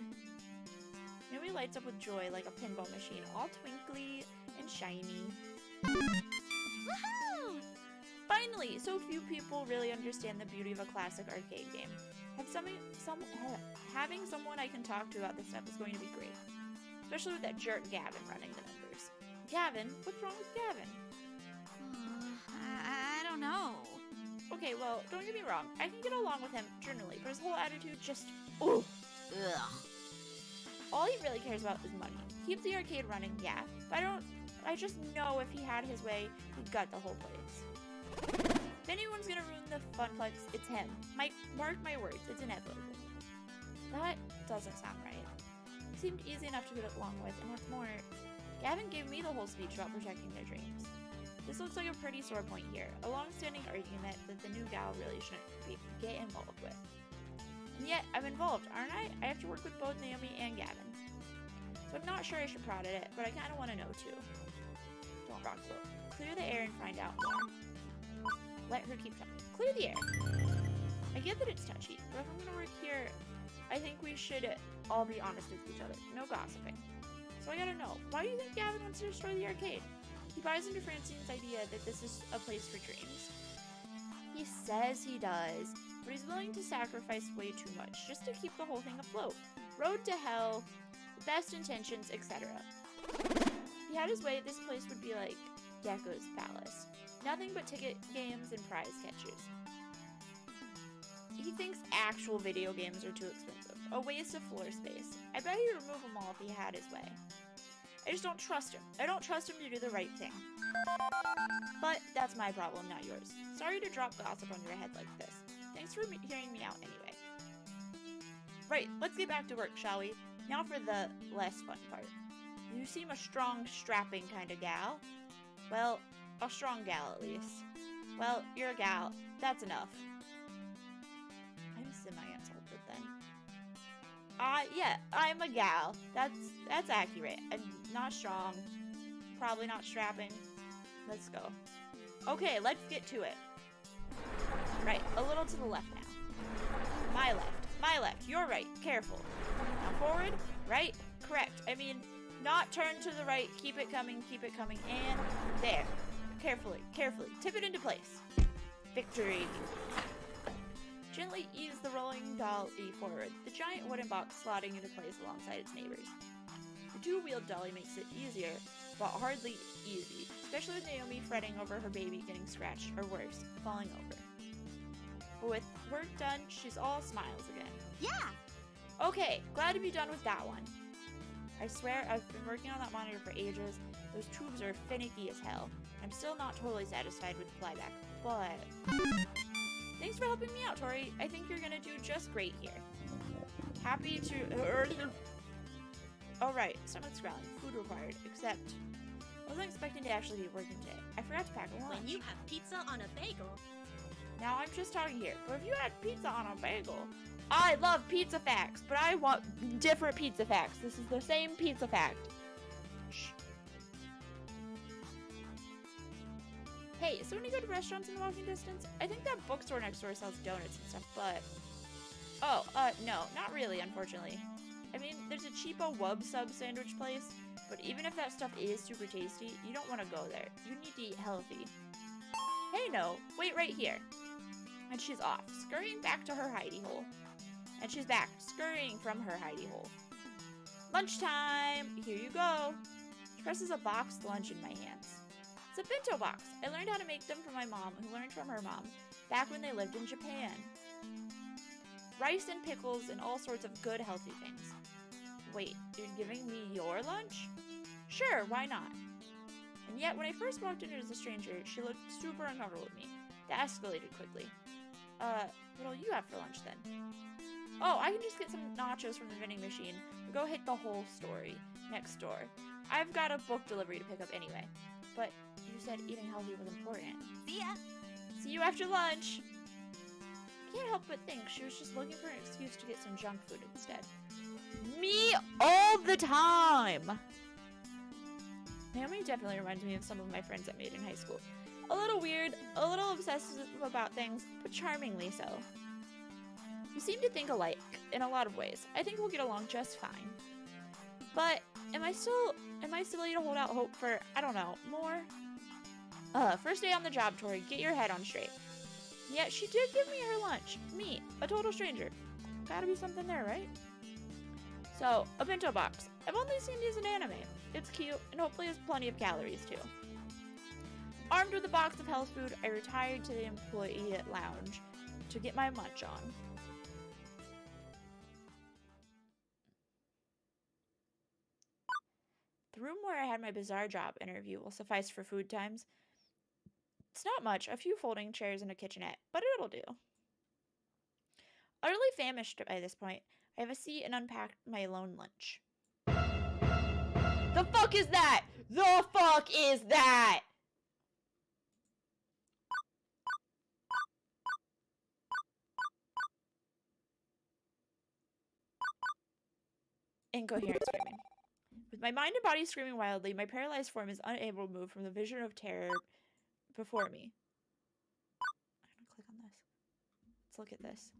Naomi lights up with joy like a pinball machine, all twinkly and shiny. Woohoo! Finally, so few people really understand the beauty of a classic arcade game. Having someone I can talk to about this stuff is going to be great. Especially with that jerk Gavin running the numbers. Gavin? What's wrong with Gavin? I don't know. Okay, well, don't get me wrong. I can get along with him generally, but his whole attitude just... Ooh! Ugh. All he really cares about is money. Keep the arcade running, yeah, but I just know if he had his way, he'd gut the whole place. If anyone's gonna ruin the Funplex, it's him. Mark my words, it's inevitable. That doesn't sound right. It seemed easy enough to get along with, and what's more, Gavin gave me the whole speech about protecting their dreams. This looks like a pretty sore point here, a long-standing argument that the new gal really shouldn't get involved with. And yet, I'm involved, aren't I? I have to work with both Naomi and Gavin. So I'm not sure I should prod at it, but I kind of want to know too. Don't rock the boat. Clear the air and find out more. Let her keep talking. Clear the air. I get that it's touchy, but if I'm going to work here, I think we should all be honest with each other. No gossiping. So I gotta know, why do you think Gavin wants to destroy the arcade? He buys into Francine's idea that this is a place for dreams. He says he does, but he's willing to sacrifice way too much just to keep the whole thing afloat. Road to hell, the best intentions, etc. If he had his way, this place would be like Gecko's Palace. Nothing but ticket games and prize catchers. He thinks actual video games are too expensive, a waste of floor space. I bet he'd remove them all if he had his way. I just don't trust him. I don't trust him to do the right thing. But that's my problem, not yours. Sorry to drop gossip on your head like this. Thanks for hearing me out anyway. Right, let's get back to work, shall we? Now for the less fun part. You seem a strong, strapping kind of gal. Well, a strong gal at least. Well, you're a gal. That's enough. I'm semi-insulted then. Yeah, I'm a gal. That's accurate. I'm not strong. Probably not strapping. Let's go. Okay, let's get to it. Right, a little to the left now. My left, you're right, careful. Now forward, right, correct. I mean, not turn to the right, keep it coming, and there. Carefully, tip it into place. Victory. Gently ease the rolling dolly forward, the giant wooden box slotting into place alongside its neighbors. The two-wheeled dolly makes it easier, but hardly easy, especially with Naomi fretting over her baby getting scratched, or worse, falling over. But with work done, she's all smiles again. Yeah! Okay, glad to be done with that one. I swear, I've been working on that monitor for ages. Those tubes are finicky as hell. I'm still not totally satisfied with the flyback, but... Thanks for helping me out, Tori. I think you're gonna do just great here. Happy to... Oh right, stomach's growling. Food required, except... I wasn't expecting to actually be working today. I forgot to pack a lunch. When you have pizza on a bagel... Now I'm just talking here, but if you had pizza on a bagel... I love pizza facts, but I want different pizza facts. This is the same pizza fact. Shh. Hey, so when you go to restaurants in the walking distance, I think that bookstore next door sells donuts and stuff, but... Oh, no, not really, unfortunately. I mean, there's a cheapo Wub Sub sandwich place, but even if that stuff is super tasty, you don't want to go there. You need to eat healthy. Hey, no, wait right here. And she's off, scurrying back to her hidey hole. And she's back, scurrying from her hidey hole. Lunchtime! Here you go. She presses a boxed lunch in my hands. It's a bento box. I learned how to make them from my mom, who learned from her mom, back when they lived in Japan. Rice and pickles and all sorts of good, healthy things. Wait, you're giving me your lunch? Sure, why not? And yet, when I first walked in as a stranger, she looked super uncomfortable with me. That escalated quickly. What'll you have for lunch then? Oh, I can just get some nachos from the vending machine, or go hit the whole story next door. I've got a book delivery to pick up anyway. But you said eating healthy was important. See ya! See you after lunch! I can't help but think she was just looking for an excuse to get some junk food instead. Me all the time! Naomi definitely reminds me of some of my friends I made in high school. A little weird, a little obsessive about things, but charmingly so. We seem to think alike in a lot of ways. I think we'll get along just fine. But am I silly to hold out hope for, I don't know, more? First day on the job, Tori, get your head on straight. Yet she did give me her lunch. Me, a total stranger. Gotta be something there, right? So, a bento box. I've only seen these in anime. It's cute, and hopefully has plenty of calories too. Armed with a box of health food, I retired to the employee lounge to get my munch on. The room where I had my bizarre job interview will suffice for food times. It's not much, a few folding chairs and a kitchenette, but it'll do. Utterly famished by this point, I have a seat and unpack my lone lunch. The fuck is that? The fuck is that? Incoherent screaming. With my mind and body screaming wildly, my paralyzed form is unable to move from the vision of terror before me. I'm gonna click on this. Let's look at this.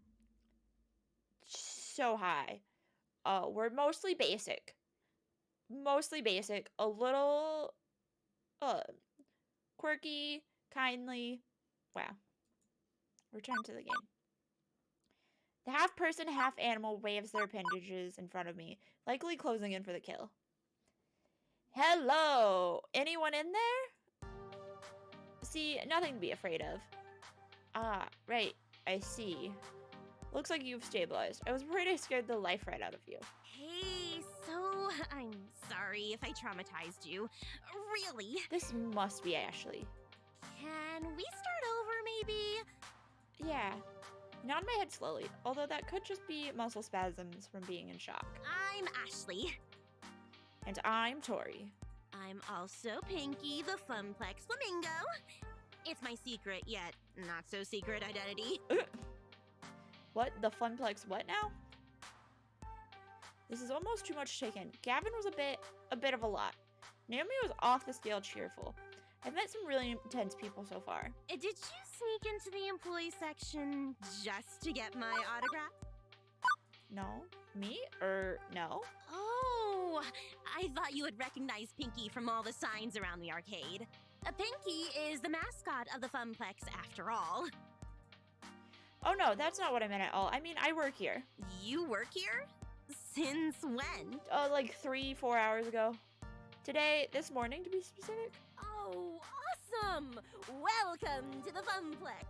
So high. We're mostly basic. Mostly basic. A little quirky, kindly. Wow. Return to the game. The half-person, half-animal waves their appendages in front of me, likely closing in for the kill. Hello! Anyone in there? See, nothing to be afraid of. Ah, right. I see. Looks like you've stabilized. I was worried I scared the life right out of you. Hey, so I'm sorry if I traumatized you. Really. This must be Ashley. Can we start over, maybe? Yeah. Nod my head slowly, although that could just be muscle spasms from being in shock. I'm Ashley. And I'm Tori. I'm also Pinky, the Funplex Flamingo. It's my secret, yet not so secret identity. What? The Funplex what now? This is almost too much to take in. Gavin was a bit of a lot. Naomi was off the scale cheerful. I've met some really intense people so far. Did you sneak into the employee section just to get my autograph? No. Me? No. Oh, I thought you would recognize Pinky from all the signs around the arcade. Pinky is the mascot of the Funplex after all. Oh no, that's not what I meant at all. I mean, I work here. You work here? Since when? Like 3-4 hours ago. This morning to be specific. Oh, awesome! Welcome to the Funplex.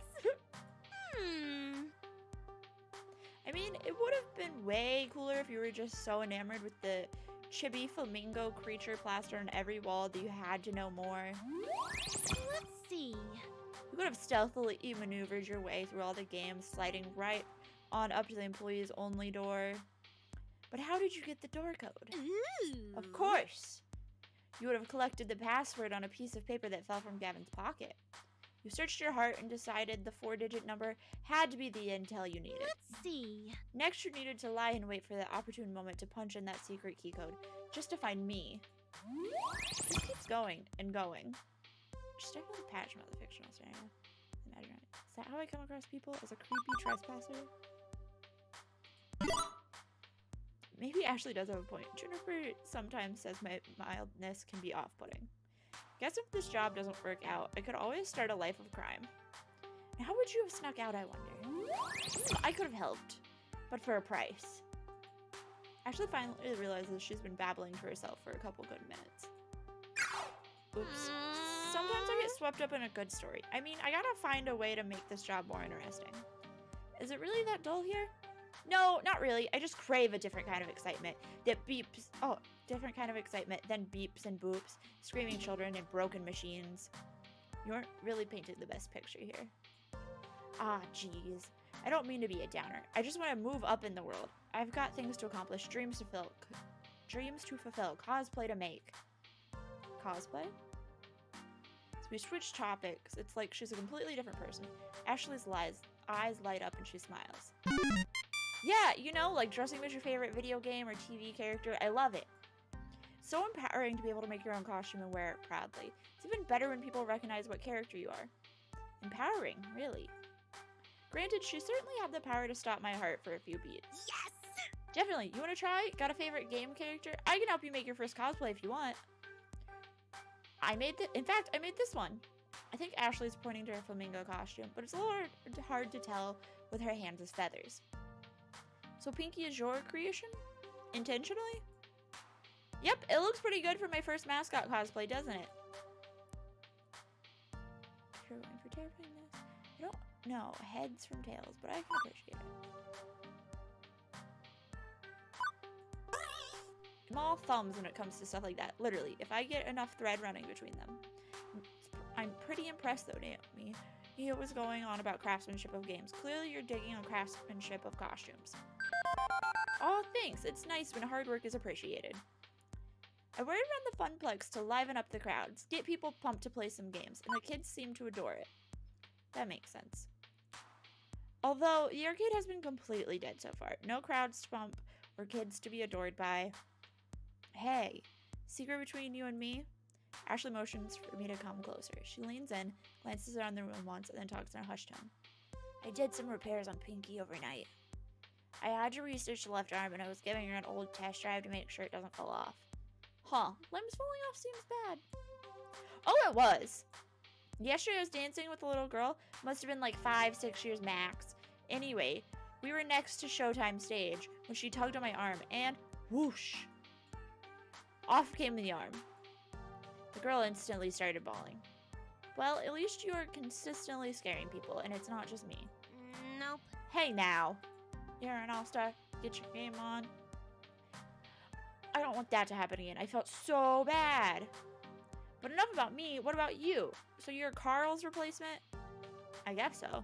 I mean, it would have been way cooler if you were just so enamored with the chibi flamingo creature plastered on every wall that you had to know more. Let's see. You could have stealthily maneuvered your way through all the games, sliding right on up to the employees only door. But how did you get the door code? Ooh. Of course! You would have collected the password on a piece of paper that fell from Gavin's pocket. You searched your heart and decided the 4-digit number had to be the intel you needed. Let's see. Next, you needed to lie and wait for the opportune moment to punch in that secret key code, just to find me. It keeps going and going. Just definitely patch about the fictional scenario. Imagine it. Is that how I come across people? As a creepy trespasser? Maybe Ashley does have a point. Juniper sometimes says my mildness can be off-putting. Guess if this job doesn't work out, I could always start a life of crime. And how would you have snuck out, I wonder? I could have helped, but for a price. Ashley finally realizes she's been babbling to herself for a couple good minutes. Oops. Sometimes I get swept up in a good story. I mean, I gotta find a way to make this job more interesting. Is it really that dull here? No, not really. I just crave a different kind of excitement that beeps. Oh, different kind of excitement than beeps and boops, screaming children, and broken machines. You aren't really painting the best picture here. Ah, jeez. I don't mean to be a downer. I just want to move up in the world. I've got things to accomplish, dreams to fulfill, cosplay to make. Cosplay? So we switch topics. It's like she's a completely different person. Ashley's eyes light up and she smiles. Yeah, you know, like dressing as your favorite video game or TV character. I love it. So empowering to be able to make your own costume and wear it proudly. It's even better when people recognize what character you are. Empowering, really. Granted, she certainly had the power to stop my heart for a few beats. Yes! Definitely. You want to try? Got a favorite game character? I can help you make your first cosplay if you want. In fact, I made this one. I think Ashley's pointing to her flamingo costume, but it's a little hard to tell with her hands as feathers. So Pinky is your creation? Intentionally? Yep, it looks pretty good for my first mascot cosplay, doesn't it? If you're going for terrifying this, I don't know heads from tails, but I can appreciate it. I'm all thumbs when it comes to stuff like that. Literally, if I get enough thread running between them. I'm pretty impressed though, Naomi. He was going on about craftsmanship of games. Clearly you're digging on craftsmanship of costumes. Oh, thanks. It's nice when hard work is appreciated. I worried around the Funplex to liven up the crowds, get people pumped to play some games, and the kids seem to adore it. That makes sense. Although, the arcade has been completely dead so far. No crowds to pump or kids to be adored by. Hey, secret between you and me? Ashley motions for me to come closer. She leans in, glances around the room once, and then talks in a hushed tone. I did some repairs on Pinky overnight. I had to research the left arm, and I was giving her an old test drive to make sure it doesn't fall off. Huh, limbs falling off seems bad. Oh, it was! Yesterday I was dancing with a little girl. Must have been like 5-6 years max. Anyway, we were next to Showtime stage when she tugged on my arm, and whoosh! Off came the arm. The girl instantly started bawling. Well, at least you are consistently scaring people, and it's not just me. Nope. Hey now! You're an all-star. Get your game on. I don't want that to happen again. I felt so bad. But enough about me. What about you? So you're Carl's replacement? I guess so.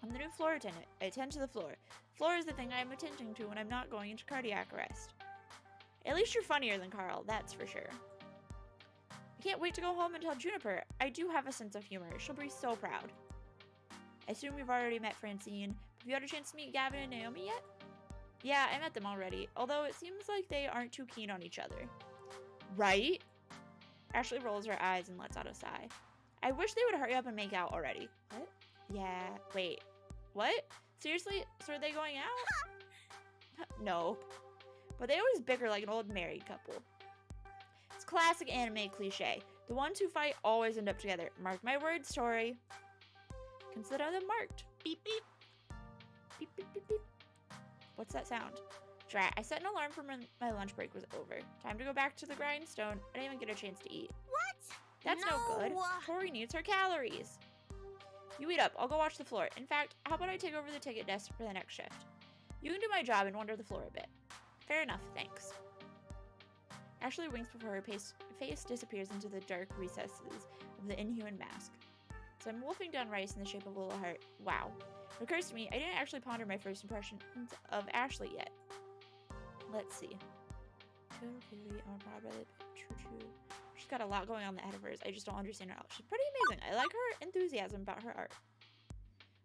I'm the new floor attendant. I attend to the floor. Floor is the thing I am attending to when I'm not going into cardiac arrest. At least you're funnier than Carl, that's for sure. I can't wait to go home and tell Juniper. I do have a sense of humor. She'll be so proud. I assume you've already met Francine. Have you had a chance to meet Gavin and Naomi yet? Yeah, I met them already, although it seems like they aren't too keen on each other. Right? Ashley rolls her eyes and lets out a sigh. I wish they would hurry up and make out already. What? Yeah, wait. What? Seriously? So are they going out? No. But they always bicker like an old married couple. It's classic anime cliche. The ones who fight always end up together. Mark my words, Tori. Consider them marked. Beep, beep. Beep, beep, beep, beep. What's that sound? Drat, I set an alarm for when my lunch break was over. Time to go back to the grindstone. I didn't even get a chance to eat. What? That's no good. Tori needs her calories. You eat up. I'll go watch the floor. In fact, how about I take over the ticket desk for the next shift? You can do my job and wander the floor a bit. Fair enough, thanks. Ashley winks before her face disappears into the dark recesses of the inhuman mask. So I'm wolfing down rice in the shape of a little heart. Wow. It occurs to me, I didn't actually ponder my first impressions of Ashley yet. Let's see. She's got a lot going on ahead of hers. I just don't understand her out. She's pretty amazing. I like her enthusiasm about her art.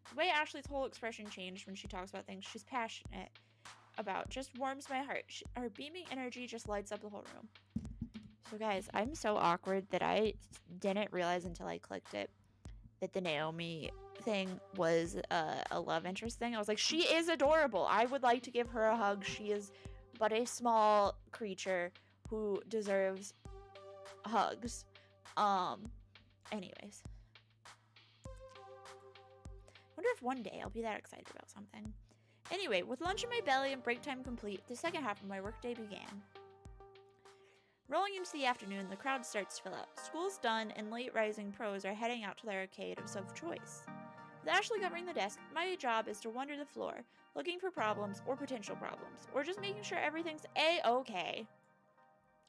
The way Ashley's whole expression changed when she talks about things she's passionate about just warms my heart. Her beaming energy just lights up the whole room. So guys, I'm so awkward that I didn't realize until I clicked it that the Naomi thing was a love interest thing. I was like, she is adorable. I would like to give her a hug. She is but a small creature who deserves hugs. Anyways. Wonder if one day I'll be that excited about something. Anyway, with lunch in my belly and break time complete, the second half of my workday began. Rolling into the afternoon, the crowd starts to fill out. School's done, and late-rising pros are heading out to their arcade of choice. With Ashley covering the desk, my job is to wander the floor, looking for problems or potential problems, or just making sure everything's A-okay.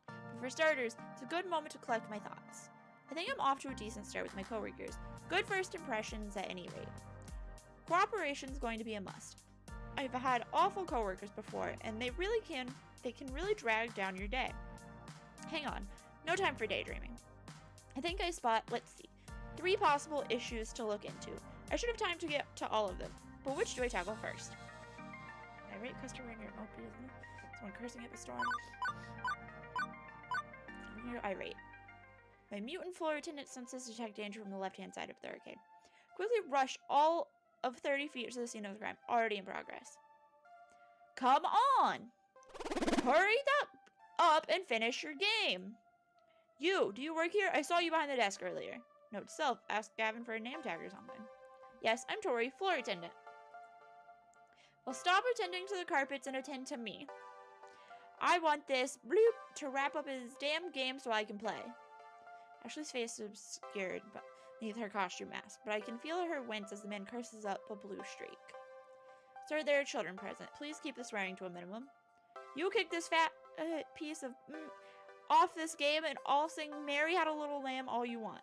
But for starters, it's a good moment to collect my thoughts. I think I'm off to a decent start with my coworkers. Good first impressions at any rate. Cooperation's going to be a must. I've had awful coworkers before, and they can really drag down your day. Hang on, no time for daydreaming. I think I spot, let's see, 3 possible issues to look into. I should have time to get to all of them, but which do I tackle first? Irate customer in your open business? Someone cursing up a storm? You're irate. My mutant floor attendant senses detect danger from the left-hand side of the arcade. Quickly rush all of 30 feet to the scene of the crime, already in progress. Come on! Hurry up and finish your game! You, do you work here? I saw you behind the desk earlier. Note to self, ask Gavin for a name tag or something. Yes, I'm Tori, floor attendant. Well, stop attending to the carpets and attend to me. I want this bloop to wrap up his damn game so I can play. Ashley's face is obscured beneath her costume mask, but I can feel her wince as the man curses up a blue streak. Sir, there are children present. Please keep the swearing to a minimum. You kick this fat piece of off this game and I'll sing Mary Had a Little Lamb all you want.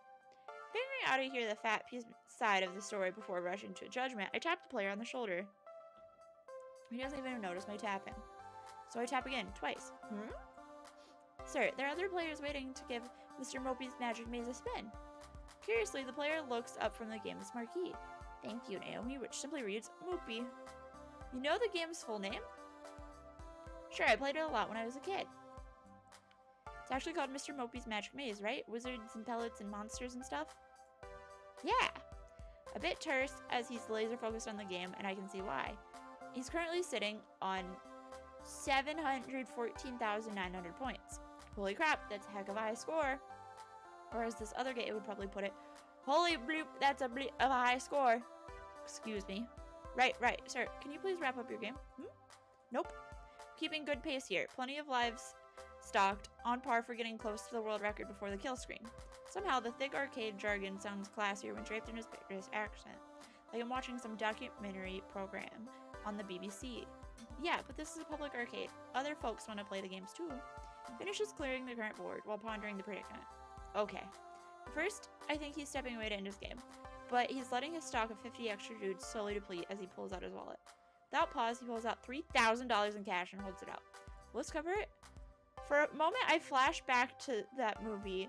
Figuring out to hear the fat piece side of the story before rushing to a judgment, I tap the player on the shoulder. He doesn't even notice my tapping. So I tap again, twice. Sir, there are other players waiting to give Mr. Mopey's Magic Maze a spin. Curiously, the player looks up from the game's marquee. Thank you, Naomi, which simply reads, Mopey. You know the game's full name? Sure, I played it a lot when I was a kid. It's actually called Mr. Mopey's Magic Maze, right? Wizards and pellets and monsters and stuff? Yeah! A bit terse as he's laser focused on the game, and I can see why. He's currently sitting on 714,900 points. Holy crap, that's a heck of a high score. Or as this other game would probably put it, holy bloop, that's a bleep of a high score. Excuse me. Right, sir, can you please wrap up your game? Nope. Keeping good pace here. Plenty of lives stocked, on par for getting close to the world record before the kill screen. Somehow, the thick arcade jargon sounds classier when draped in his British accent, like I'm watching some documentary program on the BBC. Yeah, but this is a public arcade. Other folks want to play the games too. Finishes clearing the current board while pondering the predicament. Okay. First, I think he's stepping away to end his game, but he's letting his stock of 50 extra dudes slowly deplete as he pulls out his wallet. Without pause, he pulls out $3,000 in cash and holds it out. Let's cover it. For a moment, I flash back to that movie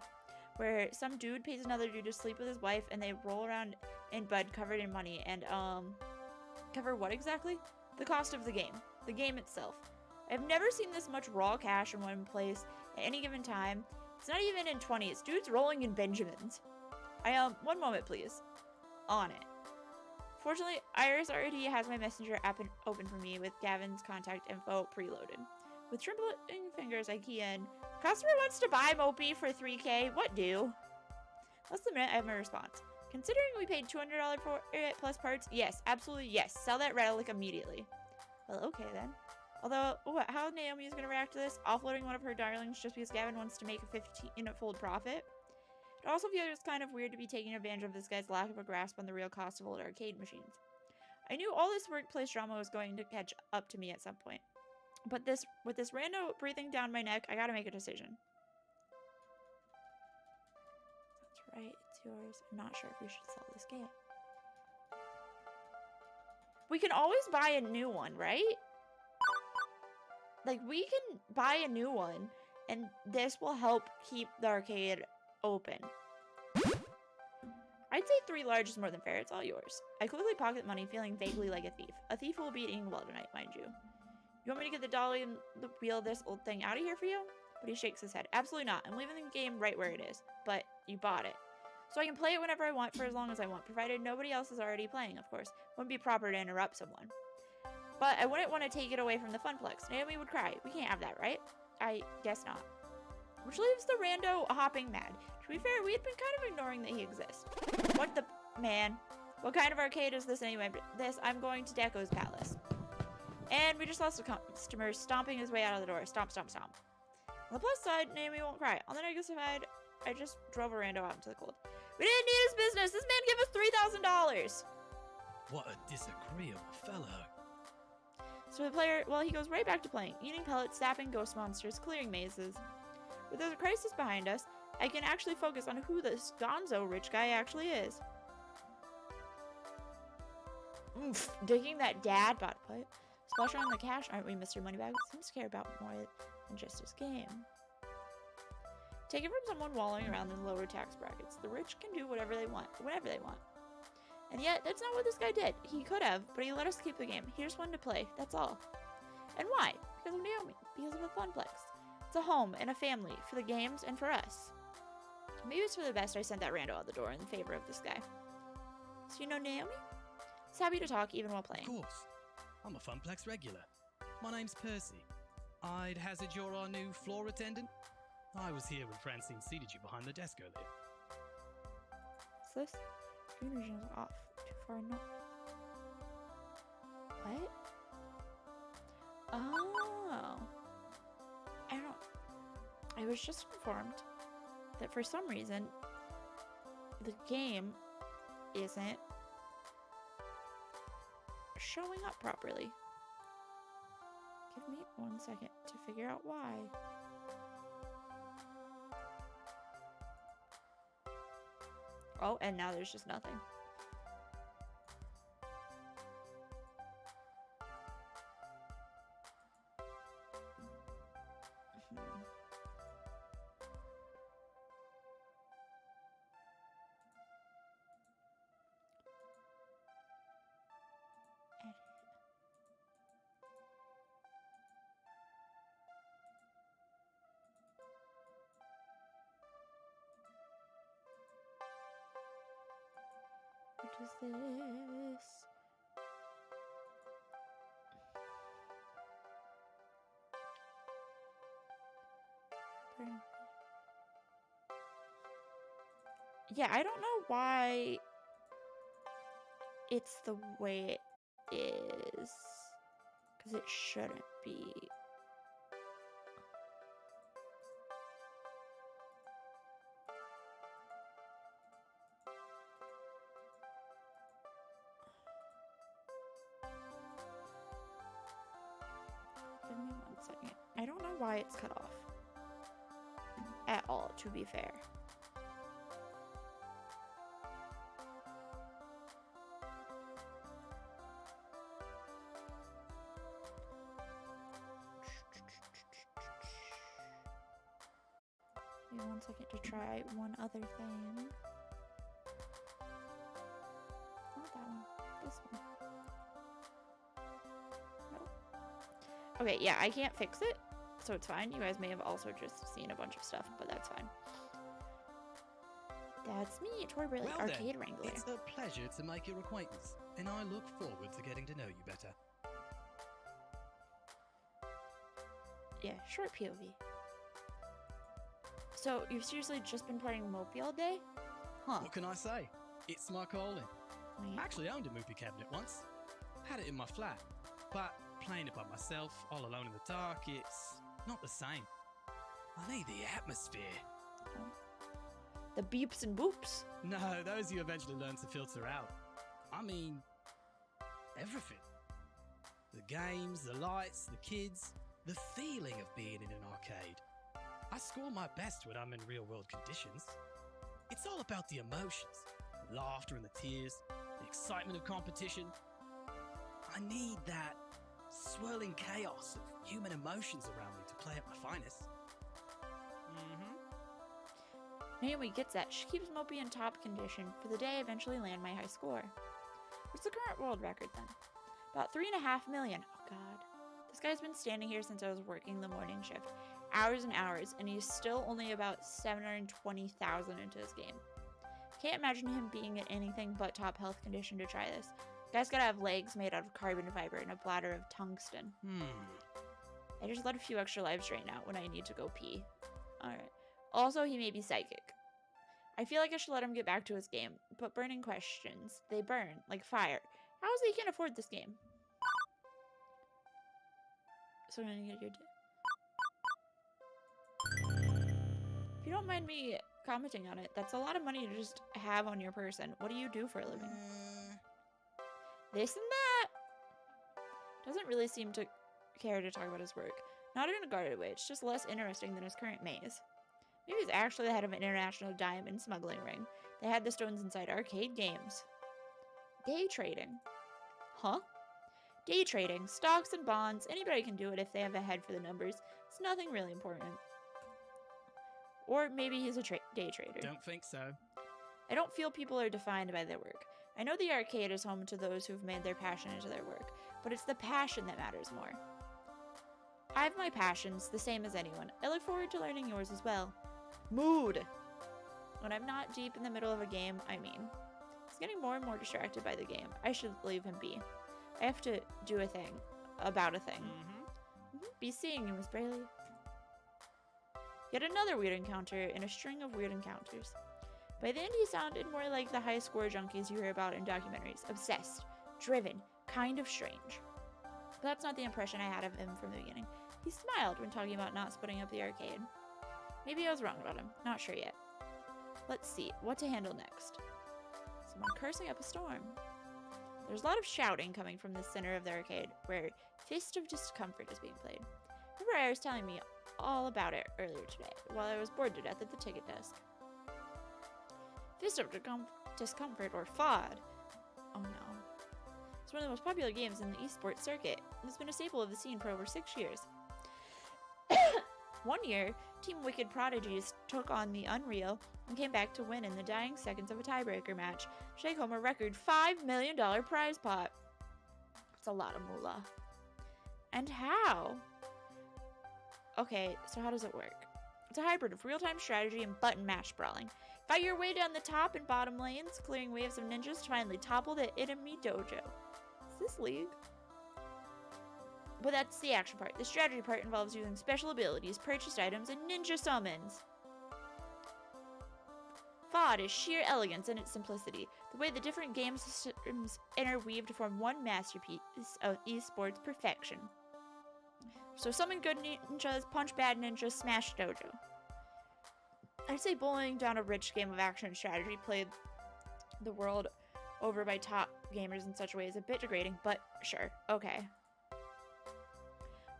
where some dude pays another dude to sleep with his wife and they roll around in bed covered in money and, cover what exactly? The cost of the game. The game itself. I've never seen this much raw cash in one place at any given time. It's not even in 20s. Dude's rolling in Benjamins. One moment, please. On it. Fortunately, Iris already has my messenger app open for me with Gavin's contact info preloaded. With trembling fingers, I key in, customer wants to buy Mopey for $3K. What do? Less than a minute, I have my response. Considering we paid $200 for it plus parts, yes, absolutely yes. Sell that relic immediately. Well, okay then. Although, how Naomi is going to react to this? Offloading one of her darlings just because Gavin wants to make a 15-fold profit? It also feels kind of weird to be taking advantage of this guy's lack of a grasp on the real cost of old arcade machines. I knew all this workplace drama was going to catch up to me at some point. But with this rando breathing down my neck, I gotta make a decision. That's right, it's yours. I'm not sure if we should sell this game. We can always buy a new one, right? Like, we can buy a new one, and this will help keep the arcade open. I'd say 3 large is more than fair. It's all yours. I quickly pocket money, feeling vaguely like a thief. A thief will be eating well tonight, mind you. You want me to get the dolly and the wheel of this old thing out of here for you? But he shakes his head. Absolutely not. I'm leaving the game right where it is. But you bought it. So I can play it whenever I want for as long as I want, provided nobody else is already playing, of course. Wouldn't be proper to interrupt someone. But I wouldn't want to take it away from the Funplex. Naomi would cry. We can't have that, right? I guess not. Which leaves the rando hopping mad. To be fair, we had been kind of ignoring that he exists. What the... man. What kind of arcade is this anyway? I'm going to Deco's Palace. And we just lost a customer stomping his way out of the door. Stomp, stomp, stomp. On the plus side, Naomi won't cry. On the negative side, I just drove a rando out into the cold. We didn't need his business. This man gave us $3,000. What a disagreeable fellow. So the player, well, he goes right back to playing. Eating pellets, zapping ghost monsters, clearing mazes. With the crisis behind us, I can actually focus on who this gonzo rich guy actually is. Oof, digging that dad bot plate. Splash around the cash, aren't we, Mr. Moneybags? Seems to care about more than just his game. Take it from someone wallowing around in lower tax brackets. The rich can do whatever they want, whenever they want. And yet, that's not what this guy did. He could have, but he let us keep the game. Here's one to play, that's all. And why? Because of Naomi. Because of the Funplex. It's a home and a family, for the games and for us. Maybe it's for the best I sent that rando out the door in favor of this guy. So you know Naomi? He's happy to talk even while playing. Of course. I'm a Funplex regular. My name's Percy. I'd hazard you're our new floor attendant? I was here when Francine seated you behind the desk earlier. What's this? Screen region is off. Too far north. What? Oh. I was just informed that for some reason the game isn't showing up properly. Give me 1 second to figure out why. Oh, and now there's just nothing. What is this? Yeah, I don't know why it's the way it is, because it shouldn't be. I don't know why it's cut off. At all, to be fair. Give me 1 second to try one other thing. Not that one. This one. Nope. Okay, yeah, I can't fix it, so it's fine. You guys may have also just seen a bunch of stuff, but that's fine. That's me, Torbrilly, Well Arcade then, Wrangler. it's a pleasure to make your acquaintance, and I look forward to getting to know you better. Yeah, short POV. So, you've seriously just been playing Mopey all day? Huh. What can I say? It's my calling. Yeah. I actually owned a movie cabinet once. Had it in my flat. But playing it by myself, all alone in the dark, it's not the same. I need the atmosphere. The beeps and boops? No, those you eventually learn to filter out. I mean, everything. The games, the lights, the kids, the feeling of being in an arcade. I score my best when I'm in real-world conditions. It's all about the emotions, the laughter and the tears, the excitement of competition. I need that swirling chaos of human emotions around me to play at my finest. Naomi gets that. She keeps Mopey in top condition for the day I eventually land my high score. What's the current world record then? About 3.5 million. Oh god. This guy's been standing here since I was working the morning shift. Hours and hours, and he's still only about 720,000 into his game. Can't imagine him being in anything but top health condition to try this. Guy's gotta have legs made out of carbon fiber and a bladder of tungsten. I just let a few extra lives drain out when I need to go pee. Alright. Also, he may be psychic. I feel like I should let him get back to his game, but burning questions. They burn, like fire. How is he can't afford this game? So I'm gonna get your If you don't mind me commenting on it, that's a lot of money to just have on your person. What do you do for a living? This and that! Doesn't really seem to care to talk about his work. Not in a guarded way, it's just less interesting than his current maze. Maybe he's actually the head of an international diamond smuggling ring. They had the stones inside arcade games. Day trading. Huh? Day trading. Stocks and bonds. Anybody can do it if they have a head for the numbers. It's nothing really important. Or maybe he's a day trader. Don't think so. I don't feel people are defined by their work. I know the arcade is home to those who've made their passion into their work, but it's the passion that matters more. I have my passions, the same as anyone. I look forward to learning yours as well. Mood! When I'm not deep in the middle of a game, I mean. He's getting more and more distracted by the game. I should leave him be. I have to do a thing. About a thing. Be seeing you, Miss Braley. Yet another weird encounter in a string of weird encounters. By the end, he sounded more like the high score junkies you hear about in documentaries. Obsessed, driven, kind of strange. But that's not the impression I had of him from the beginning. He smiled when talking about not splitting up the arcade. Maybe I was wrong about him. Not sure yet. Let's see. What to handle next? Someone cursing up a storm. There's a lot of shouting coming from the center of the arcade, where Fist of Discomfort is being played. Remember Iris telling me all about it earlier today, while I was bored to death at the ticket desk. Fist of Discomfort, or FOD. Oh no. It's one of the most popular games in the esports circuit, and has been a staple of the scene for over 6 years. One year, Team Wicked Prodigies took on the Unreal and came back to win in the dying seconds of a tiebreaker match to take home a record $5 million prize pot. That's a lot of moolah. And how? Okay, so how does it work? It's a hybrid of real-time strategy and button mash brawling. Fight your way down the top and bottom lanes, clearing waves of ninjas to finally topple the enemy dojo. Is this League? But that's the action part. The strategy part involves using special abilities, purchased items, and ninja summons. FOD is sheer elegance in its simplicity, the way the different game systems interweave to form one masterpiece of esports perfection. So summon good ninjas, punch bad ninjas, smash dojo. I'd say bowling down a rich game of action and strategy played the world over by top gamers in such a way is a bit degrading, but sure, okay.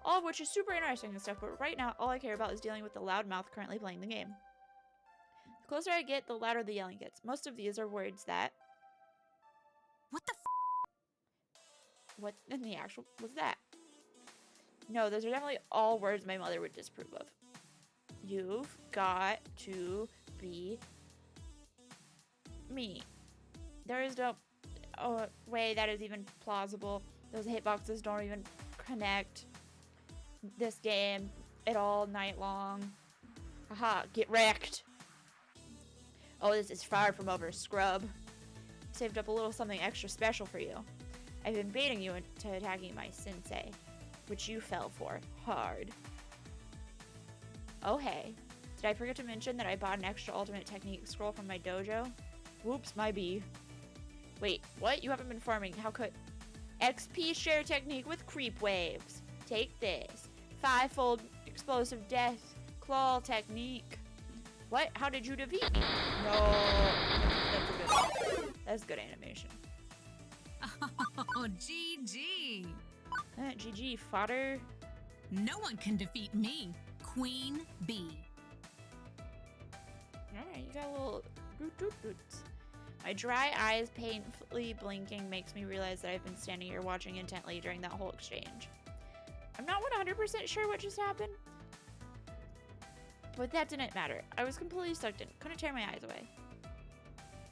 All of which is super interesting and stuff, but right now all I care about is dealing with the loudmouth currently playing the game. The closer I get, the louder the yelling gets. Most of these are words that... What the What in the actual was that? No, those are definitely all words my mother would disapprove of. You've got to be me. There is no way that is even plausible. Those hitboxes don't even connect. This game, it all night long. Haha, get wrecked. Oh, this is far from over, scrub. Saved up a little something extra special for you. I've been baiting you into attacking my sensei, which you fell for hard. Oh hey, did I forget to mention that I bought an extra ultimate technique scroll from my dojo? Whoops, my bee. Wait, what? You haven't been farming. How could... XP share technique with creep waves. Take this. 5-fold explosive death claw technique. What? How did you defeat me? No. That's good animation. Oh, GG. GG, fodder. No one can defeat me, Queen Bee. Alright, you got a little roots. My dry eyes painfully blinking makes me realize that I've been standing here watching intently during that whole exchange. I'm not 100% sure what just happened, but that didn't matter. I was completely sucked in, couldn't tear my eyes away.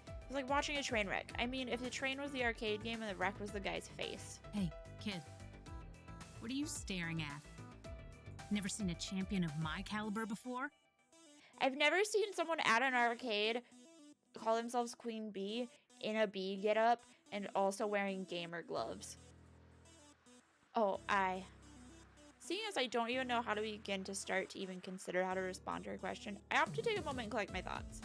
It was like watching a train wreck. I mean, if the train was the arcade game and the wreck was the guy's face. Hey, kid. What are you staring at? Never seen a champion of my caliber before? I've never seen someone at an arcade call themselves Queen Bee in a bee getup and also wearing gamer gloves. Oh, seeing as I don't even know how to begin to start to even consider how to respond to her question, I have to take a moment and collect my thoughts.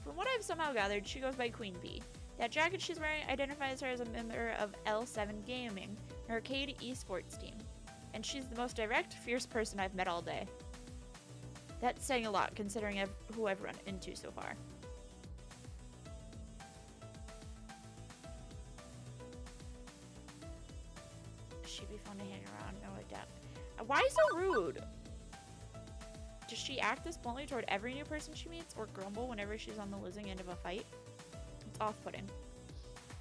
From what I've somehow gathered, she goes by Queen Bee. That jacket she's wearing identifies her as a member of L7 Gaming, an arcade esports team. And she's the most direct, fierce person I've met all day. That's saying a lot, considering who I've run into so far. She'd be fun to hang around, no I doubt. Why so rude? Does she act this bluntly toward every new person she meets, or grumble whenever she's on the losing end of a fight? It's off-putting.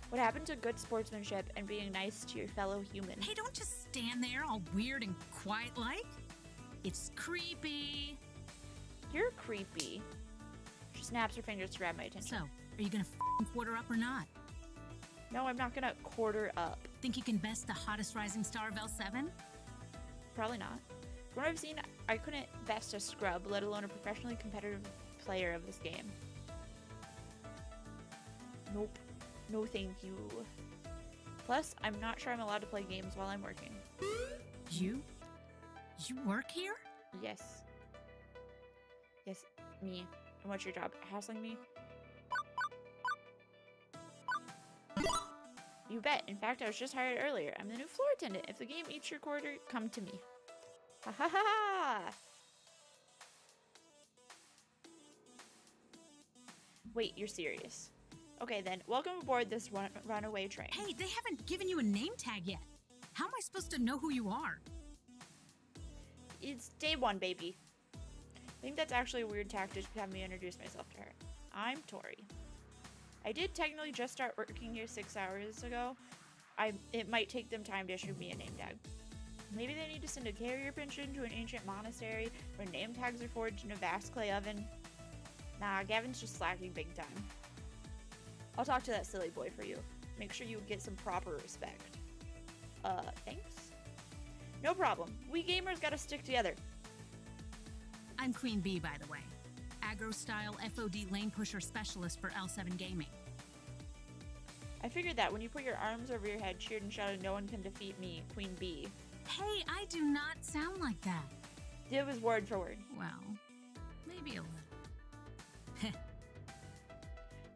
What happened to good sportsmanship and being nice to your fellow human? Hey, don't just stand there all weird and quiet-like. It's creepy. You're creepy. She snaps her fingers to grab my attention. So, are you gonna quarter up or not? No, I'm not gonna quarter up. Think you can best the hottest rising star of L7? Probably not. From what I've seen, I couldn't best a scrub, let alone a professionally competitive player of this game. Nope. No thank you. Plus, I'm not sure I'm allowed to play games while I'm working. You work here? Yes. Yes, me. And what's your job? Hassling me? You bet. In fact, I was just hired earlier. I'm the new floor attendant. If the game eats your quarter, come to me. Ha ha ha ha! Wait, you're serious? Okay then, welcome aboard this runaway train. Hey, they haven't given you a name tag yet. How am I supposed to know who you are? It's day one, baby. I think that's actually a weird tactic to have me introduce myself to her. I'm Tori. I did technically just start working here 6 hours ago. It might take them time to issue me a name tag. Maybe they need to send a carrier pigeon to an ancient monastery where name tags are forged in a vast clay oven. Nah, Gavin's just slacking big time. I'll talk to that silly boy for you. Make sure you get some proper respect. Thanks? No problem. We gamers gotta stick together. I'm Queen Bee, by the way. Aggro-style FOD lane pusher specialist for L7 Gaming. I figured that when you put your arms over your head, cheered and shouted, "No one can defeat me, Queen Bee." Hey, I do not sound like that. It was word for word. Well, maybe a little.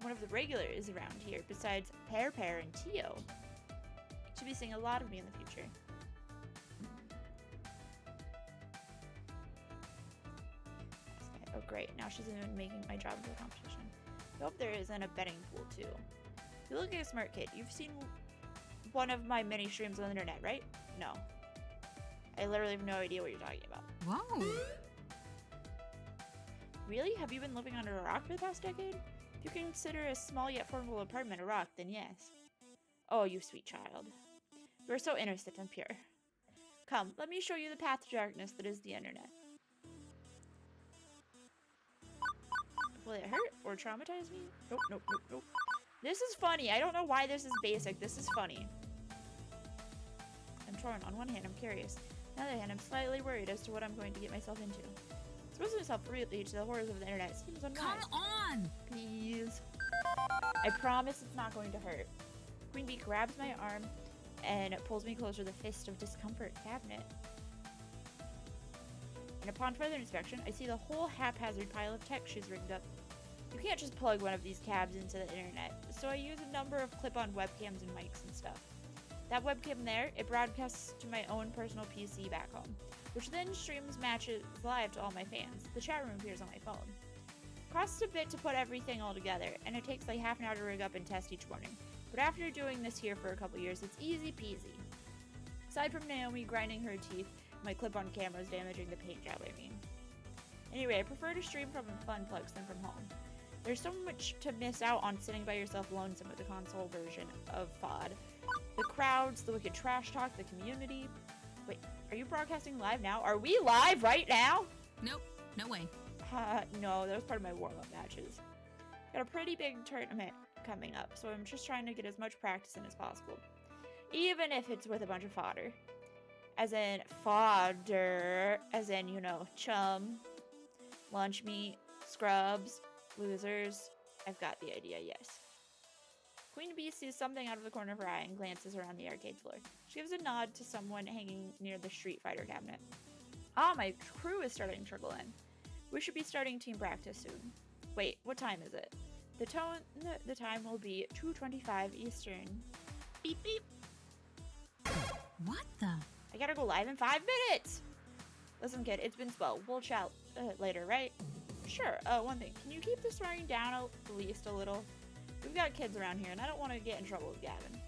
One of the regulars around here, besides Pear and Tio. Should be seeing a lot of me in the future. Oh great, now she's even making my job into a competition. I hope there isn't a betting pool too. You look like a smart kid. You've seen one of my mini streams on the internet, right? No. I literally have no idea what you're talking about. Whoa. Really? Have you been living under a rock for the past decade? If you consider a small yet formidable apartment a rock, then yes. Oh, you sweet child. You are so innocent and pure. Come, let me show you the path to darkness that is the internet. Will it hurt or traumatize me? Nope, nope, nope, nope. This is funny. I don't know why this is basic. This is funny. I'm torn. On one hand, I'm curious. On the other hand, I'm slightly worried as to what I'm going to get myself into. Exposing myself freely to the horrors of the internet seems unwise. Come on! Please. I promise it's not going to hurt. Queen Bee grabs my arm and pulls me closer to the Fist of Discomfort cabinet. And upon further inspection, I see the whole haphazard pile of tech she's rigged up. You can't just plug one of these cabs into the internet, so I use a number of clip-on webcams and mics and stuff. That webcam there, it broadcasts to my own personal PC back home, which then streams matches live to all my fans. The chat room appears on my phone. Costs a bit to put everything all together, and it takes like half an hour to rig up and test each morning. But after doing this here for a couple years, it's easy peasy. Aside from Naomi grinding her teeth, my clip-on cameras damaging the paint job, I mean. Anyway, I prefer to stream from a Funplex than from home. There's so much to miss out on sitting by yourself lonesome with the console version of FOD. The crowds, the wicked trash talk, the community. Wait, are you broadcasting live now? Are we live right now? Nope, no way. No, that was part of my warm-up matches. Got a pretty big tournament coming up, so I'm just trying to get as much practice in as possible. Even if it's with a bunch of fodder. As in fodder, as in, you know, chum, lunch meat, scrubs, losers. I've got the idea, yes. Queen Bee sees something out of the corner of her eye and glances around the arcade floor. She gives a nod to someone hanging near the Street Fighter cabinet. Ah, my crew is starting to trickle in. We should be starting team practice soon. Wait, what time is it? The time will be 2:25 Eastern. Beep beep. What the? I gotta go live in 5 minutes! Listen, kid, it's been slow. We'll chat later, right? Sure. One thing. Can you keep the swearing down at least a little? We've got kids around here, and I don't want to get in trouble with Gavin.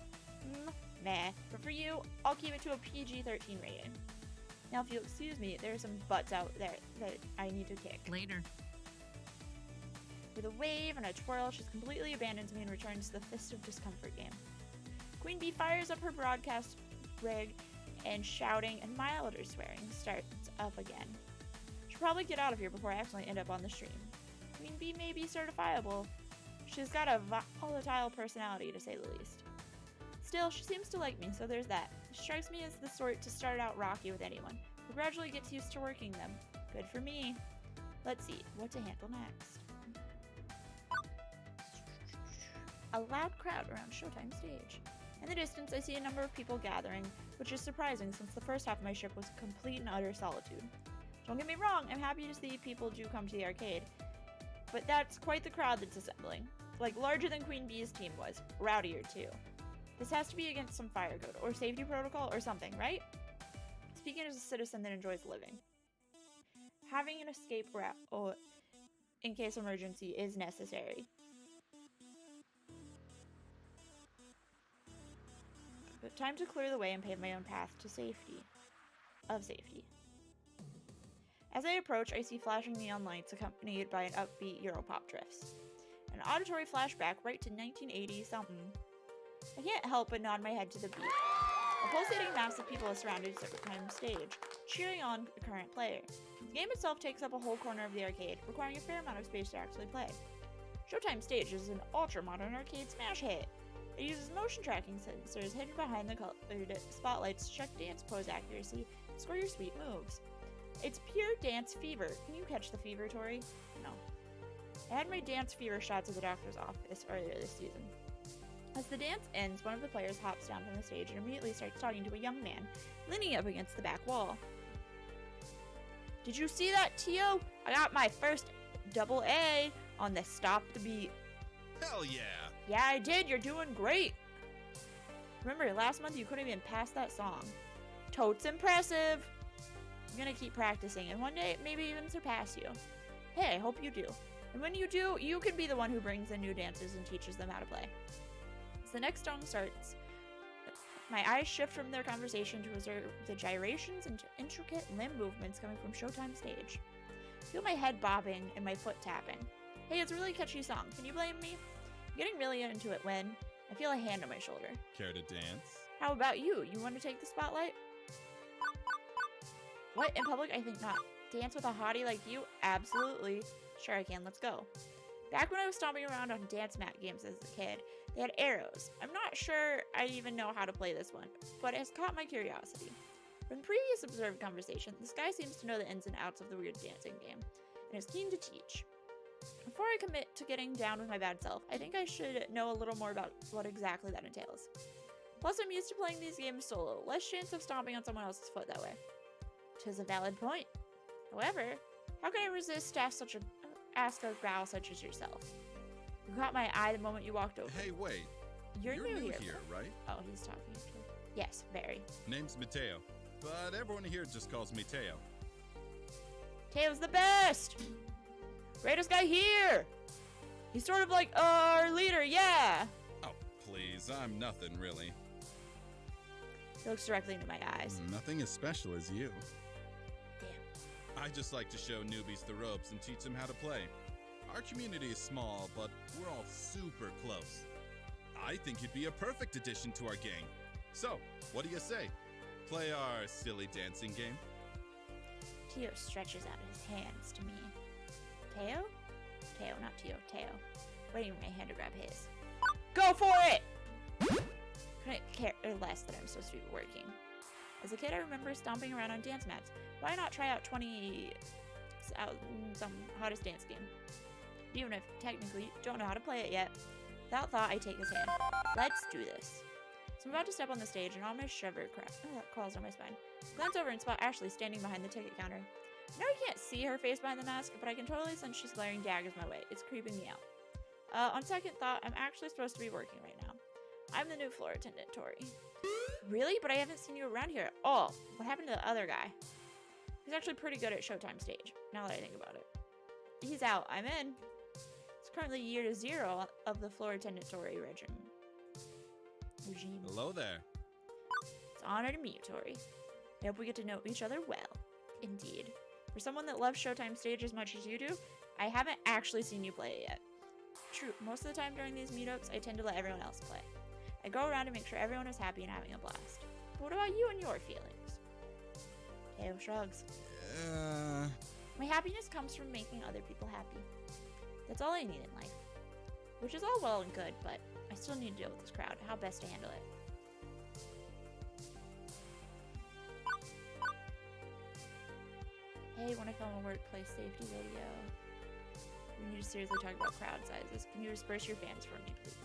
Nah. But for you, I'll keep it to a PG-13 rating. Now, if you'll excuse me, there are some butts out there that I need to kick. Later. With a wave and a twirl, she's completely abandons me and returns to the Fist of Discomfort game. Queen Bee fires up her broadcast rig, and shouting and milder swearing starts up again. Should probably get out of here before I accidentally end up on the stream. Queen Bee may be certifiable. She's got a volatile personality, to say the least. Still, she seems to like me, so there's that. She strikes me as the sort to start out rocky with anyone, but gradually gets used to working them. Good for me. Let's see, what to handle next. A loud crowd around Showtime stage. In the distance, I see a number of people gathering, which is surprising since the first half of my ship was complete and utter solitude. Don't get me wrong, I'm happy to see people do come to the arcade, but that's quite the crowd that's assembling. Like, larger than Queen Bee's team was. Rowdier, too. This has to be against some fire code, or safety protocol, or something, right? Speaking as a citizen that enjoys living. Having an escape route, in case emergency, is necessary. But time to clear the way and pave my own path to safety. As I approach, I see flashing neon lights accompanied by an upbeat Europop drifts. An auditory flashback right to 1980-something. I can't help but nod my head to the beat. A pulsating mass of people is surrounded a Showtime stage, cheering on the current player. The game itself takes up a whole corner of the arcade, requiring a fair amount of space to actually play. Showtime Stage is an ultra-modern arcade smash hit. It uses motion tracking sensors hidden behind the colored spotlights to check dance pose accuracy and score your sweet moves. It's pure dance fever. Can you catch the fever, Tori? No. I had my dance fever shots at the doctor's office earlier this season. As the dance ends, one of the players hops down from the stage and immediately starts talking to a young man, leaning up against the back wall. Did you see that, Tio? I got my first double A on the Stop the Beat. Hell yeah! Yeah, I did. You're doing great. Remember, last month you couldn't even pass that song. Totes impressive. I'm gonna keep practicing, and one day maybe even surpass you. Hey, I hope you do. And when you do, you can be the one who brings in new dancers and teaches them how to play. As the next song starts, My eyes shift from their conversation to observe the gyrations and intricate limb movements coming from Showtime stage. Feel my head bobbing and my foot tapping. Hey, it's a really catchy song. Can you blame me? I'm getting really into it when I feel a hand on my shoulder. Care to dance? How about you? You want to take the spotlight? What? In public? I think not. Dance with a hottie like you? Absolutely. Sure I can. Let's go. Back when I was stomping around on dance mat games as a kid, they had arrows. I'm not sure I even know how to play this one, but it has caught my curiosity. From previous observed conversation, this guy seems to know the ins and outs of the weird dancing game, and is keen to teach. Before I commit to getting down with my bad self, I think I should know a little more about what exactly that entails. Plus, I'm used to playing these games solo, less chance of stomping on someone else's foot that way. 'Tis a valid point. However, how can I resist to ask a gal such as yourself? You caught my eye the moment you walked over. Hey, wait. You're new here, right? Oh, he's talking to me. Yes, very. Name's Mateo, but everyone here just calls me Teo. Teo's the best! Greatest guy here! He's sort of like our leader, yeah! Oh, please, I'm nothing really. He looks directly into my eyes. Nothing as special as you. Damn. I just like to show newbies the ropes and teach them how to play. Our community is small, but we're all super close. I think you'd be a perfect addition to our gang. So, what do you say? Play our silly dancing game? Teo stretches out his hands to me. Teo? Teo, not Teo. Teo. Waiting for my hand to grab his. Go for it! Couldn't care less that I'm supposed to be working. As a kid, I remember stomping around on dance mats. Why not try out some hottest dance game? Even if technically don't know how to play it yet. Without thought, I take his hand. Let's do this. So I'm about to step on the stage, and all my shiver crawls down my spine. Glance over and spot Ashley standing behind the ticket counter. I know I can't see her face behind the mask, but I can totally sense she's glaring daggers my way. It's creeping me out. On second thought, I'm actually supposed to be working right now. I'm the new floor attendant, Tori. Really? But I haven't seen you around here at all. What happened to the other guy? He's actually pretty good at Showtime stage, now that I think about it. He's out. I'm in. It's currently year 0 of the floor attendant Tori regime. Hello there. It's an honor to meet you, Tori. I hope we get to know each other well. Indeed. For someone that loves Showtime stage as much as you do, I haven't actually seen you play it yet. True, most of the time during these meetups, I tend to let everyone else play. I go around to make sure everyone is happy and having a blast. But what about you and your feelings? Teo shrugs. My happiness comes from making other people happy. That's all I need in life. Which is all well and good, but I still need to deal with this crowd. How best to handle it. Hey, want to film a workplace safety video? We need to seriously talk about crowd sizes. Can you disperse your fans for me, please?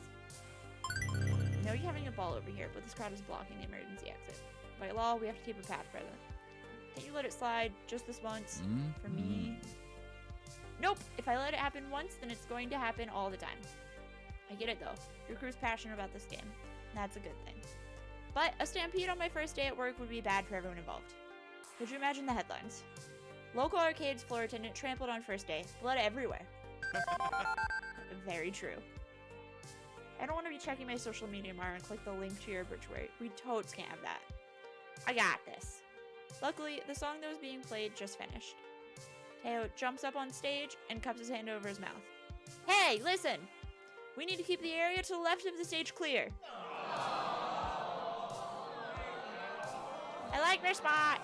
I know you're having a ball over here, but this crowd is blocking the emergency exit. By law, we have to keep a path present. Can't you let it slide just this once? For me? Nope! If I let it happen once, then it's going to happen all the time. I get it though. Your crew's passionate about this game. And that's a good thing. But a stampede on my first day at work would be bad for everyone involved. Could you imagine the headlines? Local arcade's floor attendant trampled on first day. Blood everywhere. Very true. I don't want to be checking my social media tomorrow and click the link to your obituary. We totes can't have that. I got this. Luckily, the song that was being played just finished. Teo jumps up on stage and cups his hand over his mouth. Hey, listen! We need to keep the area to the left of the stage clear. I like my spot!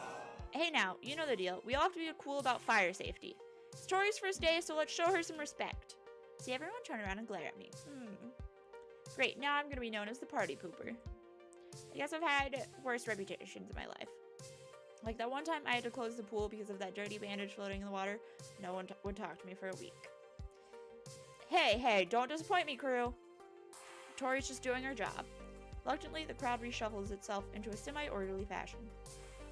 Hey now, you know the deal. We all have to be cool about fire safety. It's Tori's first day, so let's show her some respect. See everyone turn around and glare at me. Great, now I'm gonna be known as the party pooper. I guess I've had worse reputations in my life. Like that one time I had to close the pool because of that dirty bandage floating in the water. No one would talk to me for a week. Hey, don't disappoint me, crew. Tori's just doing her job. Reluctantly, the crowd reshuffles itself into a semi-orderly fashion.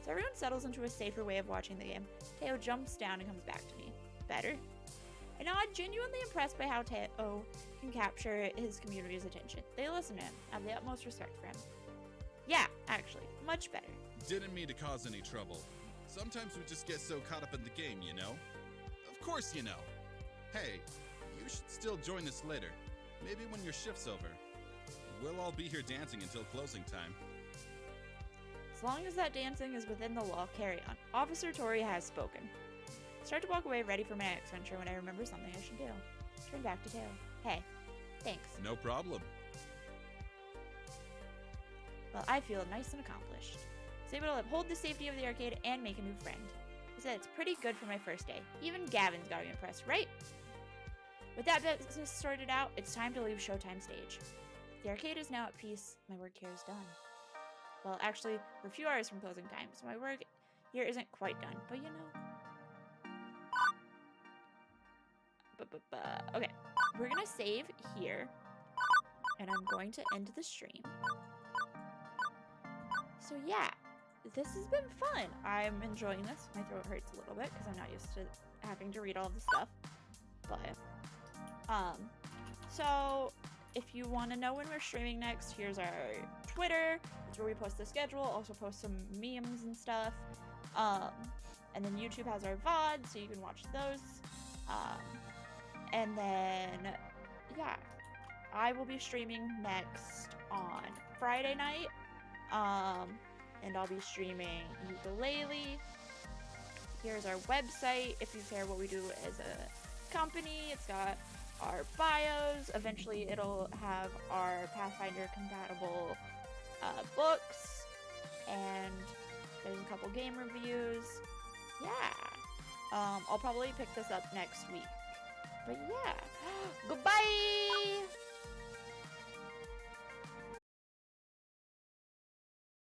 So everyone settles into a safer way of watching the game. Teo jumps down and comes back to me. Better? I know I'm genuinely impressed by how Teo can capture his community's attention. They listen to him, have the utmost respect for him. Yeah, actually, much better. Didn't mean to cause any trouble. Sometimes we just get so caught up in the game, you know? Of course you know. Hey, you should still join us later. Maybe when your shift's over. We'll all be here dancing until closing time. As long as that dancing is within the law, carry on. Officer Tori has spoken. Start to walk away, ready for my next venture when I remember something I should do. Turn back to Tail. Hey, thanks. No problem. Well, I feel nice and accomplished. I was able to uphold the safety of the arcade and make a new friend. I said it's pretty good for my first day. Even Gavin's got to be impressed, right? With that business sorted out, it's time to leave Showtime stage. The arcade is now at peace. My work here is done. Well, actually, we're a few hours from closing time, so my work here isn't quite done, but you know. Okay, we're gonna save here, and I'm going to end the stream. So yeah, this has been fun. I'm enjoying this. My throat hurts a little bit because I'm not used to having to read all the stuff. But, so if you want to know when we're streaming next, here's our Twitter. It's where we post the schedule, also post some memes and stuff. And then YouTube has our VOD, so you can watch those. And then, yeah, I will be streaming next on Friday night. And I'll be streaming ukulele. Here's our website if you care what we do as a company. It's got our bios. Eventually it'll have our Pathfinder compatible books, and there's a couple game reviews. Yeah. I'll probably pick this up next week. But yeah.